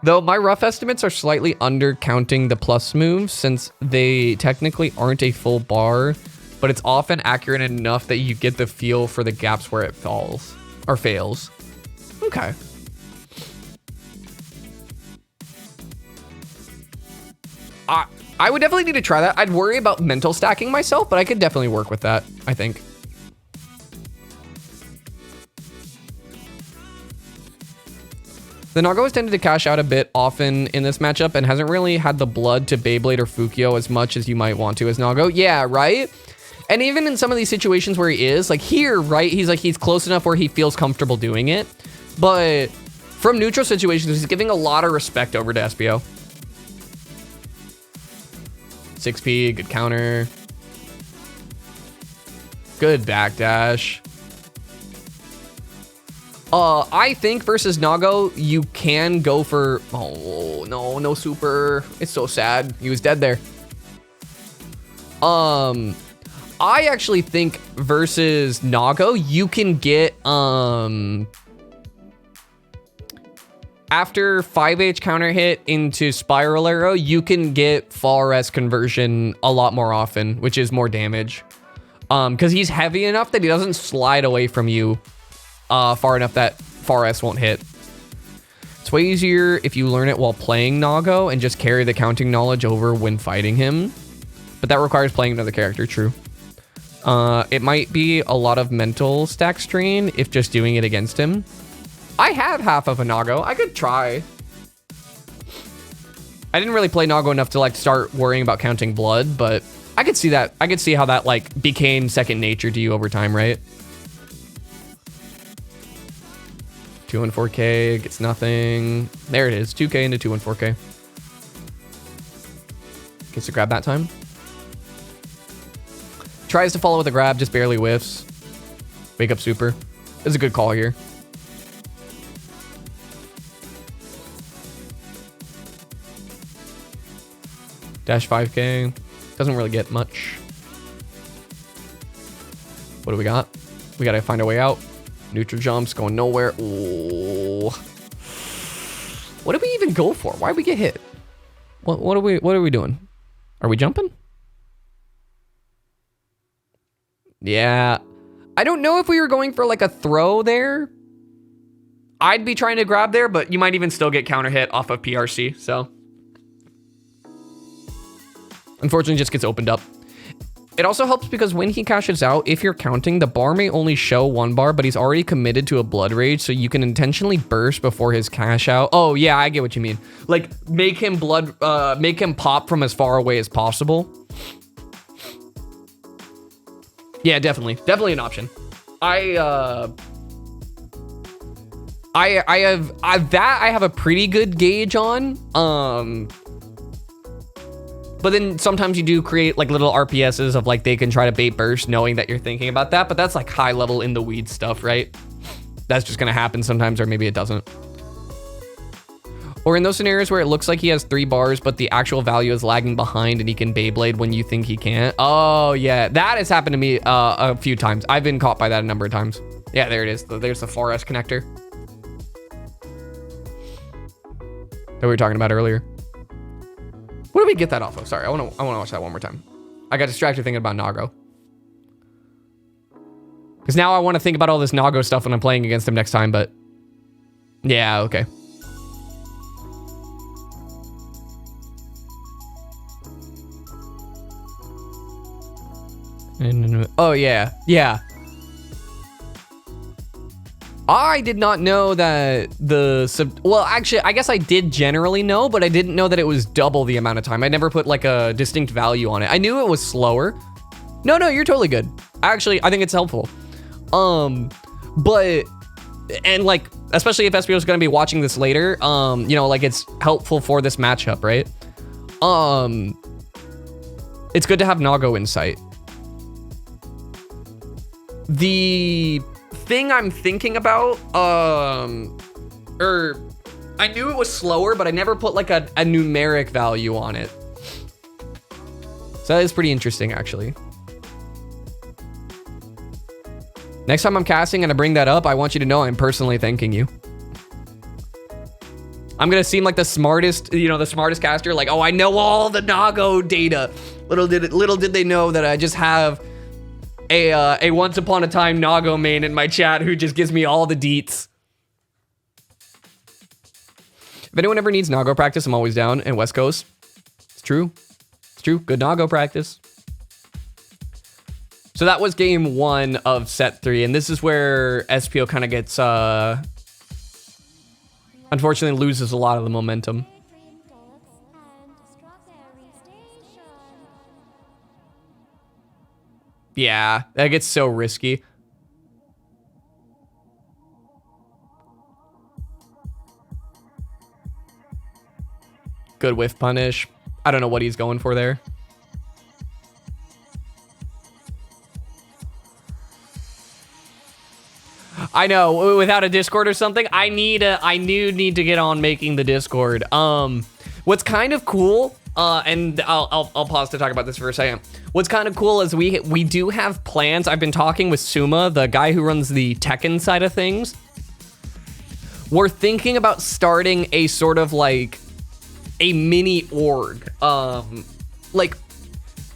[SPEAKER 1] Though my rough estimates are slightly under counting the plus moves since they technically aren't a full bar, but it's often accurate enough that you get the feel for the gaps where it falls or fails. Okay. I would definitely need to try that. I'd worry about mental stacking myself, but I could definitely work with that, I think. The Nago has tended to cash out a bit often in this matchup and hasn't really had the blood to Beyblade or Fukio as much as you might want to as Nago. Yeah, right? And even in some of these situations where he is, like here, right? He's close enough where he feels comfortable doing it. But from neutral situations, he's giving a lot of respect over to SPO. 6P, good counter. Good backdash. I think versus Nago, you can go for... Oh, no super. It's so sad. He was dead there. I actually think versus Nago, you can get... After 5H counter hit into Spiral Arrow, you can get Far S conversion a lot more often, which is more damage. Because he's heavy enough that he doesn't slide away from you far enough that Far S won't hit. It's way easier if you learn it while playing Nago and just carry the counting knowledge over when fighting him. But that requires playing another character, true. It might be a lot of mental stack strain if just doing it against him. I have half of a Nago. I could try. I didn't really play Nago enough to like start worrying about counting blood, but I could see that. I could see how that like became second nature to you over time, right? 2 and 4K gets nothing. There it is. 2K into 2 and 4K. Gets to grab that time. Tries to follow with a grab, just barely whiffs. Wake up super. This is a good call here. Dash 5K. Doesn't really get much. What do we got? We gotta find a way out. Neutral jumps going nowhere. Ooh. What did we even go for? Why did we get hit? What are we doing? Are we jumping? Yeah. I don't know if we were going for like a throw there. I'd be trying to grab there, but you might even still get counter hit off of PRC, so. Unfortunately, just gets opened up. It also helps because when he cashes out, if you're counting, the bar may only show 1 bar, but he's already committed to a blood rage, so you can intentionally burst before his cash out. Oh yeah, I get what you mean. Like make him make him pop from as far away as possible. Yeah, definitely an option. I have a pretty good gauge on. But then sometimes you do create like little RPSs of like they can try to bait burst knowing that you're thinking about that, but that's like high level in the weeds stuff, right? That's just gonna happen sometimes, or maybe it doesn't. Or in those scenarios where it looks like he has 3 bars, but the actual value is lagging behind and he can Beyblade when you think he can't. Oh yeah, that has happened to me a few times. I've been caught by that a number of times. Yeah, there it is. There's the 4S connector that we were talking about earlier. What did we get that off of? Sorry, I want to watch that one more time. I got distracted thinking about Nago. Because now I want to think about all this Nago stuff when I'm playing against him next time, but... Yeah, okay. Oh, yeah. Yeah. I did not know that well, actually, I guess I did generally know, but I didn't know that it was double the amount of time. I never put like a distinct value on it. I knew it was slower. No, you're totally good. Actually, I think it's helpful. But, and like, especially if SPO is going to be watching this later, you know, like it's helpful for this matchup, right? It's good to have Nago insight. The thing I'm thinking about, I knew it was slower, but I never put like a numeric value on it. So that is pretty interesting, actually. Next time I'm casting and I bring that up, I want you to know I'm personally thanking you. I'm gonna seem like the smartest, you know, the smartest caster, like, oh, I know all the Nago data. Little did they know that I just have a once upon a time Nago main in my chat who just gives me all the deets. If anyone ever needs Nago practice, I'm always down. And West Coast, it's true. It's true. Good Nago practice. So that was game 1 of set 3, and this is where SPO kind of gets unfortunately loses a lot of the momentum. Yeah, that gets so risky. Good whiff punish. I don't know what he's going for there. I know, without a Discord or something, I need to get on making the Discord. What's kind of cool, and I'll pause to talk about this for a second. What's kind of cool is we do have plans. I've been talking with Suma, the guy who runs the Tekken side of things. We're thinking about starting a sort of like a mini org. Like,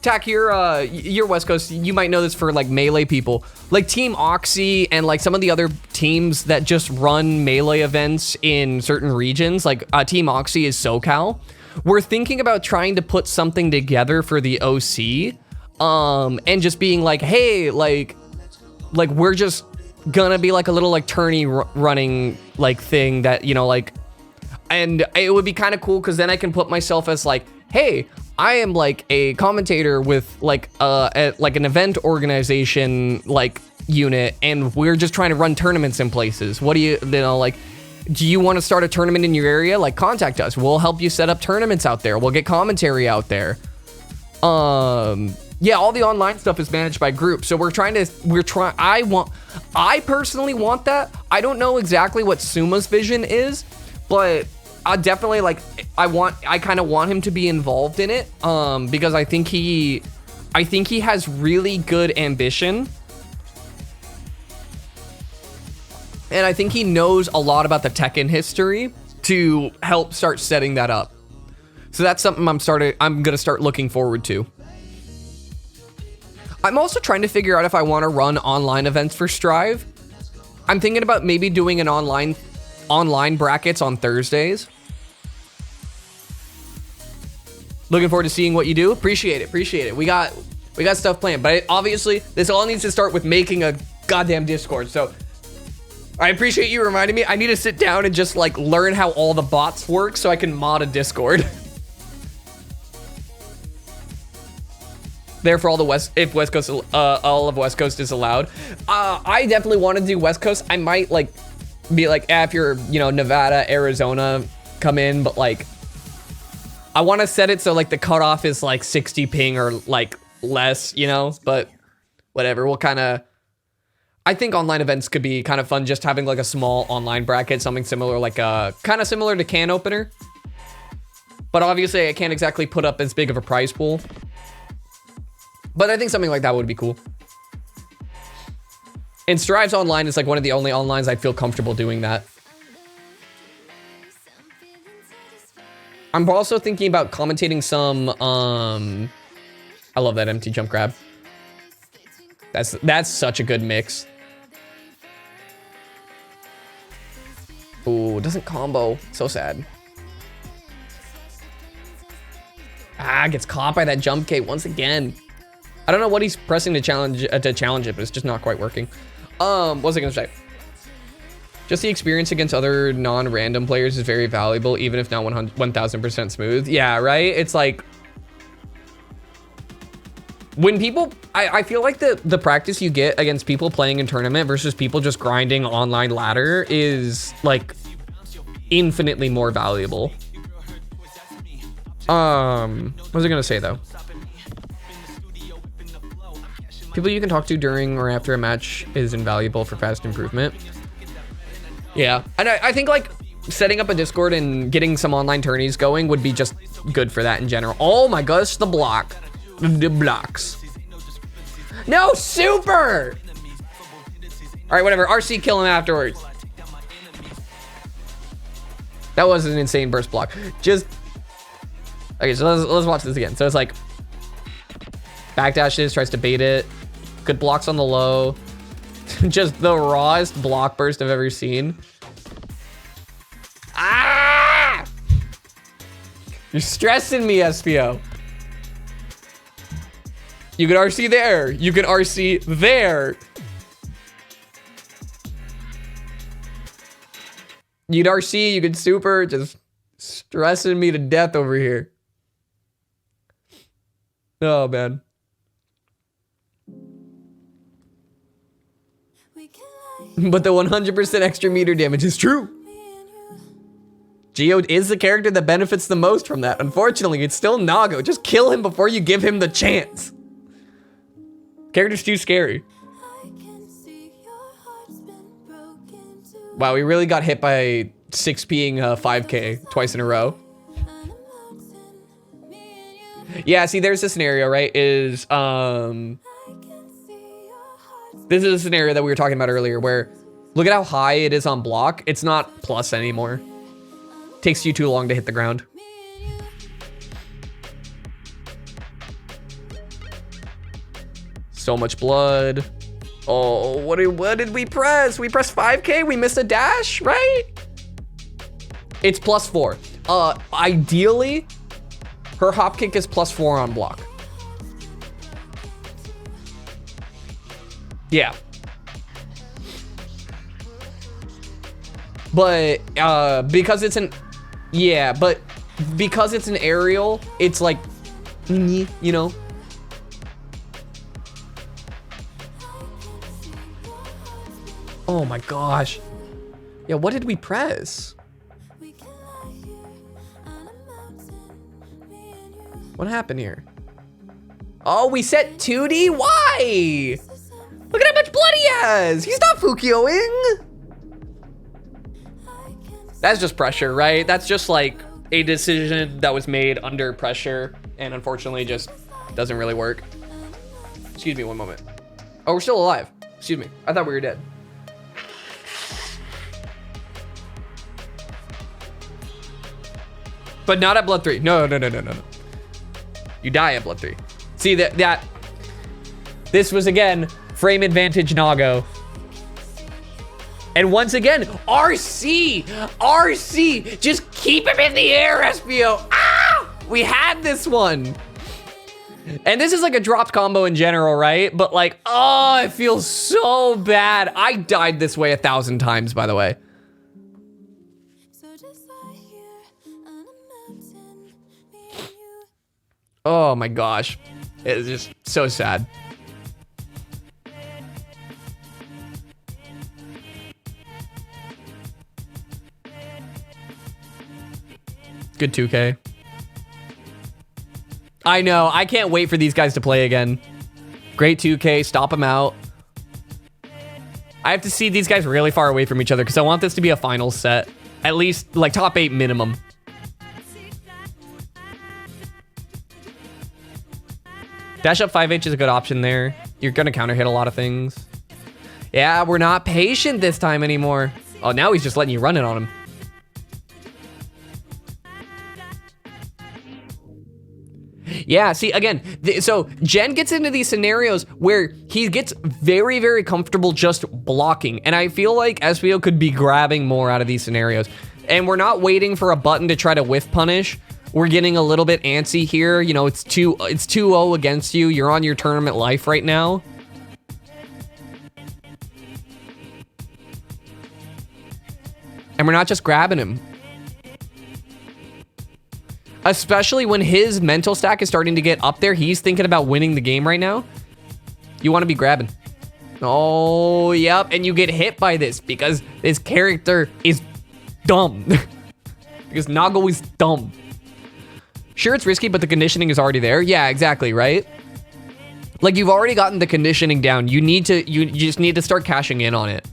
[SPEAKER 1] Tak, you're West Coast. You might know this for like Melee people. Like Team Oxy and like some of the other teams that just run Melee events in certain regions. Like Team Oxy is SoCal. We're thinking about trying to put something together for the OC. And just being like, hey, like we're just gonna be like a little like tourney running like thing that, you know, like, and it would be kind of cool because then I can put myself as like, hey, I am like a commentator with like like an event organization like unit, and we're just trying to run tournaments in places. What do you know, like, do you want to start a tournament in your area? Like, contact us. We'll help you set up tournaments out there. We'll get commentary out there. Yeah, all the online stuff is managed by groups. So I personally want that. I don't know exactly what Suma's vision is, but I definitely like, I kind of want him to be involved in it, because I think he has really good ambition. And I think he knows a lot about the Tekken history to help start setting that up. So that's something I'm gonna start looking forward to. I'm also trying to figure out if I want to run online events for Strive. I'm thinking about maybe doing an online brackets on Thursdays. Looking forward to seeing what you do. Appreciate it. We got stuff planned, but obviously this all needs to start with making a goddamn Discord. So I appreciate you reminding me. I need to sit down and just like learn how all the bots work so I can mod a Discord. There for all the all of West Coast is allowed. I definitely want to do West Coast. I might like be like, if you're, you know, Nevada, Arizona, come in, but like, I want to set it so like the cutoff is like 60 ping or like less, you know, but whatever. We'll kind of, I think online events could be kind of fun, just having like a small online bracket, something similar, like kind of similar to Can Opener. But obviously I can't exactly put up as big of a prize pool. But I think something like that would be cool. And Strives Online is like one of the only onlines I feel comfortable doing that. I'm also thinking about commentating some, I love that empty jump grab. That's such a good mix. Ooh, doesn't combo. So sad. Gets caught by that jump K once again. I don't know what he's pressing to challenge it, but it's just not quite working. What was I gonna say? Just the experience against other non-random players is very valuable, even if not 1000% smooth. Yeah, right? It's like, when people, I feel like the practice you get against people playing in tournament versus people just grinding online ladder is like infinitely more valuable. What was I gonna say though? People you can talk to during or after a match is invaluable for fast improvement. Yeah, and I think like setting up a Discord and getting some online tourneys going would be just good for that in general. Oh my gosh, the block. The blocks. No, super! All right, whatever, RC kill him afterwards. That was an insane burst block. Just, okay, so let's watch this again. So it's like, backdashes, tries to bait it. Good blocks on the low. Just the rawest block burst I've ever seen. Ah! You're stressing me, SPO. You can RC there. You can RC there. You'd RC, you could super, just stressing me to death over here. Oh, man. But the 100% extra meter damage is true. Geo is the character that benefits the most from that. Unfortunately, it's still Nago. Just kill him before you give him the chance. Character's too scary. Wow, we really got hit by 6P'ing 5K twice in a row. Yeah, see, there's a scenario, right? This is a scenario that we were talking about earlier where look at how high it is on block. It's not plus anymore. Takes you too long to hit the ground. So much blood. Oh, what did we press? We pressed 5K, we missed a dash, right? It's +4. Ideally, her hop kick is +4 on block. Yeah. But because it's an because it's an aerial, it's like, you know. Oh my gosh. Yeah, what did we press? What happened here? Oh, we set 2D? Why? Look at how much blood he has. He's not Fukioing. That's just pressure, right? That's just like a decision that was made under pressure and unfortunately just doesn't really work. Excuse me one moment. Oh, we're still alive. Excuse me. I thought we were dead. But not at blood 3. No. You die at blood 3. See that this was again frame advantage Nago. And once again, RC, just keep him in the air, SPO. Ah, we had this one. And this is like a dropped combo in general, right? But like, oh, it feels so bad. I died this way 1,000 times, by the way. Oh my gosh. It's just so sad. Good 2K. I know. I can't wait for these guys to play again. Great 2K. Stop them out. I have to see these guys really far away from each other because I want this to be a final set. At least like top 8 minimum. Dash up 5H is a good option there. You're going to counter hit a lot of things. Yeah, we're not patient this time anymore. Oh, now he's just letting you run it on him. Yeah, see, again, so Jen gets into these scenarios where he gets very, very comfortable just blocking. And I feel like SPO could be grabbing more out of these scenarios. And we're not waiting for a button to try to whiff punish. We're getting a little bit antsy here. You know, it's 2-0 against you. You're on your tournament life right now. And we're not just grabbing him. Especially when his mental stack is starting to get up there. He's thinking about winning the game right now. You want to be grabbing. Oh, yep. And you get hit by this because this character is dumb. Because Nago is dumb. Sure, it's risky, but the conditioning is already there. Yeah, exactly, right? Like, you've already gotten the conditioning down. You just need to start cashing in on it.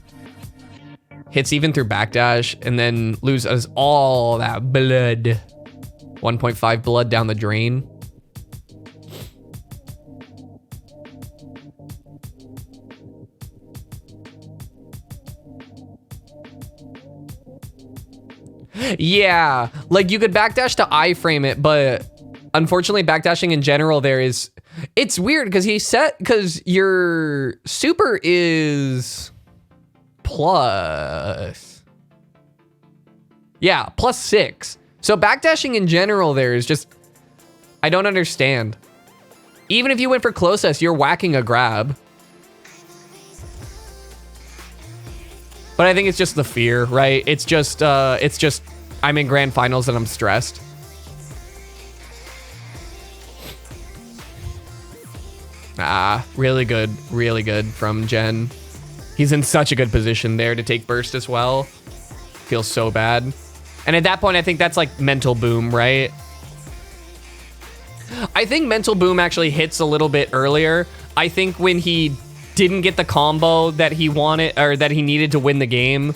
[SPEAKER 1] Hits even through backdash and then loses all that blood. 1.5 blood down the drain. Yeah, like you could backdash to iframe it, but unfortunately backdashing in general there is, it's weird because because your super is plus, yeah, +6. So backdashing in general there is just, I don't understand. Even if you went for close S, you're whacking a grab. But I think it's just the fear, right? It's just I'm in grand finals and I'm stressed. Really good from Jen. He's in such a good position there to take burst as well. Feels so bad. And at that point, I think that's like mental boom, right? I think mental boom actually hits a little bit earlier. I think when he didn't get the combo that he wanted or that he needed to win the game,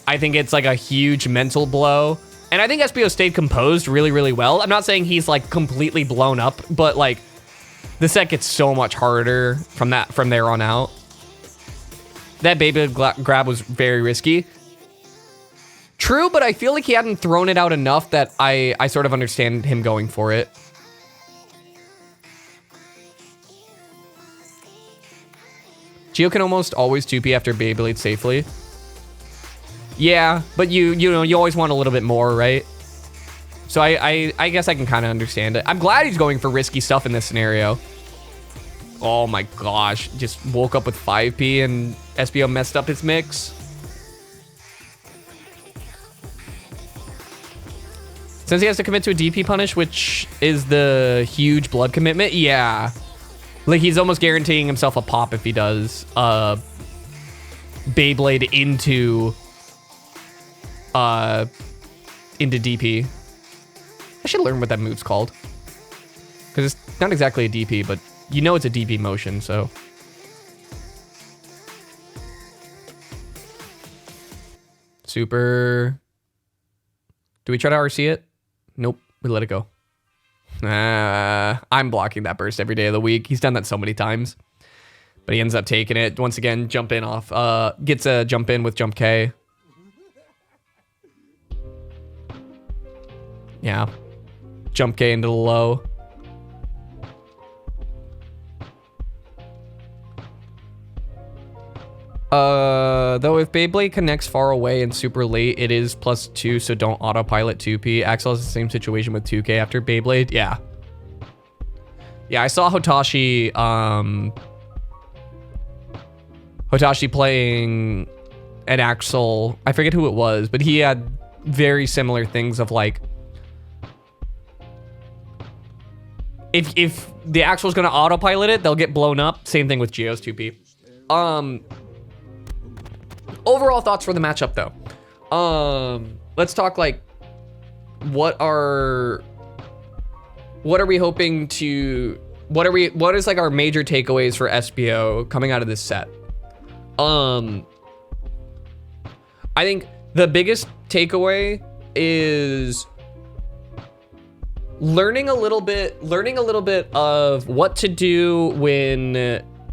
[SPEAKER 1] I think it's like a huge mental blow. And I think SBO stayed composed really well. I'm not saying he's like completely blown up, but like the set gets so much harder from there on out. That Beyblade grab was very risky. True, but I feel like he hadn't thrown it out enough that I sort of understand him going for it. Gio can almost always 2P after Beyblade safely. Yeah, but you know, you always want a little bit more, right? So I guess I can kind of understand it. I'm glad he's going for risky stuff in this scenario. Oh my gosh, just woke up with 5P and SBO messed up his mix. Since he has to commit to a DP punish, which is the huge blood commitment, yeah. Like he's almost guaranteeing himself a pop if he does Beyblade into DP. I should learn what that move's called. Because it's not exactly a DP, but you know it's a DP motion, so. Super. Do we try to RC it? Nope, we let it go. I'm blocking that burst every day of the week. He's done that so many times. But he ends up taking it. Once again, jump in off. Gets a jump in with jump K. Yeah. Jump K into the low. Though if Beyblade connects far away and super late, it is +2, so don't autopilot 2P. Axel has the same situation with 2K after Beyblade. Yeah. Yeah, I saw Hotashi, Hotashi playing an Axel. I forget who it was, but he had very similar things of like, if the Axel's gonna autopilot it, they'll get blown up. Same thing with Geo's 2P. Overall thoughts for the matchup though. Let's talk like what are we hoping to, what is like our major takeaways for SBO coming out of this set? I think the biggest takeaway is learning a little bit of what to do when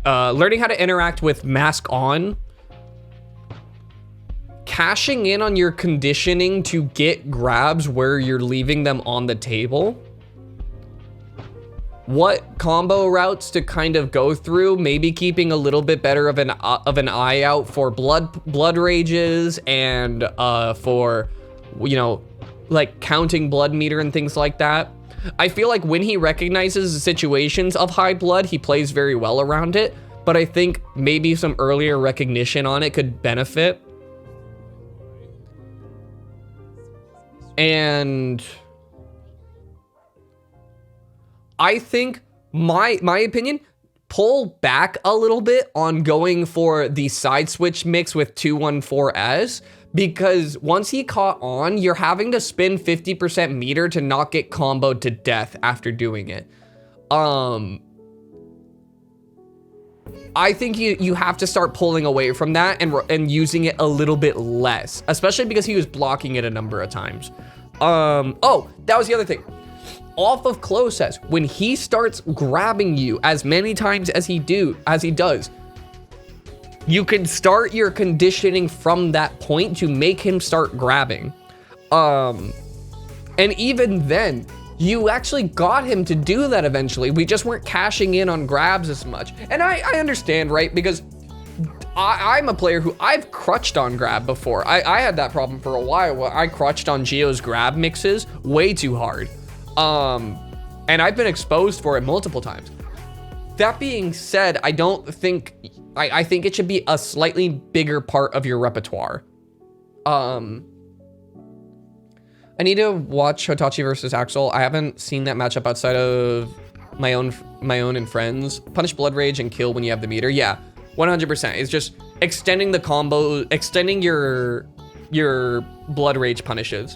[SPEAKER 1] learning how to interact with mask on. Cashing in on your conditioning to get grabs where you're leaving them on the table. What combo routes to kind of go through, maybe keeping a little bit better of an eye out for blood rages and for, you know, like counting blood meter and things like that. I feel like when he recognizes situations of high blood, he plays very well around it, but I think maybe some earlier recognition on it could benefit. And I think my opinion, pull back a little bit on going for the side switch mix with 214S, because once he caught on, you're having to spin 50% meter to not get comboed to death after doing it. I think you have to start pulling away from that and using it a little bit less, especially because he was blocking it a number of times. Oh, that was the other thing. Off of close sets, when he starts grabbing you as many times as he does, you can start your conditioning from that point to make him start grabbing. And even then, you actually got him to do that eventually. We just weren't cashing in on grabs as much. And I understand, right? Because I'm a player who I've crutched on grab before. I had that problem for a while. I crutched on Geo's grab mixes way too hard. And I've been exposed for it multiple times. That being said, I think it should be a slightly bigger part of your repertoire. I need to watch Hitachi versus Axel. I haven't seen that matchup outside of my own and friends. Punish Blood Rage and kill when you have the meter. Yeah, 100%. It's just extending the combo, extending your Blood Rage punishes.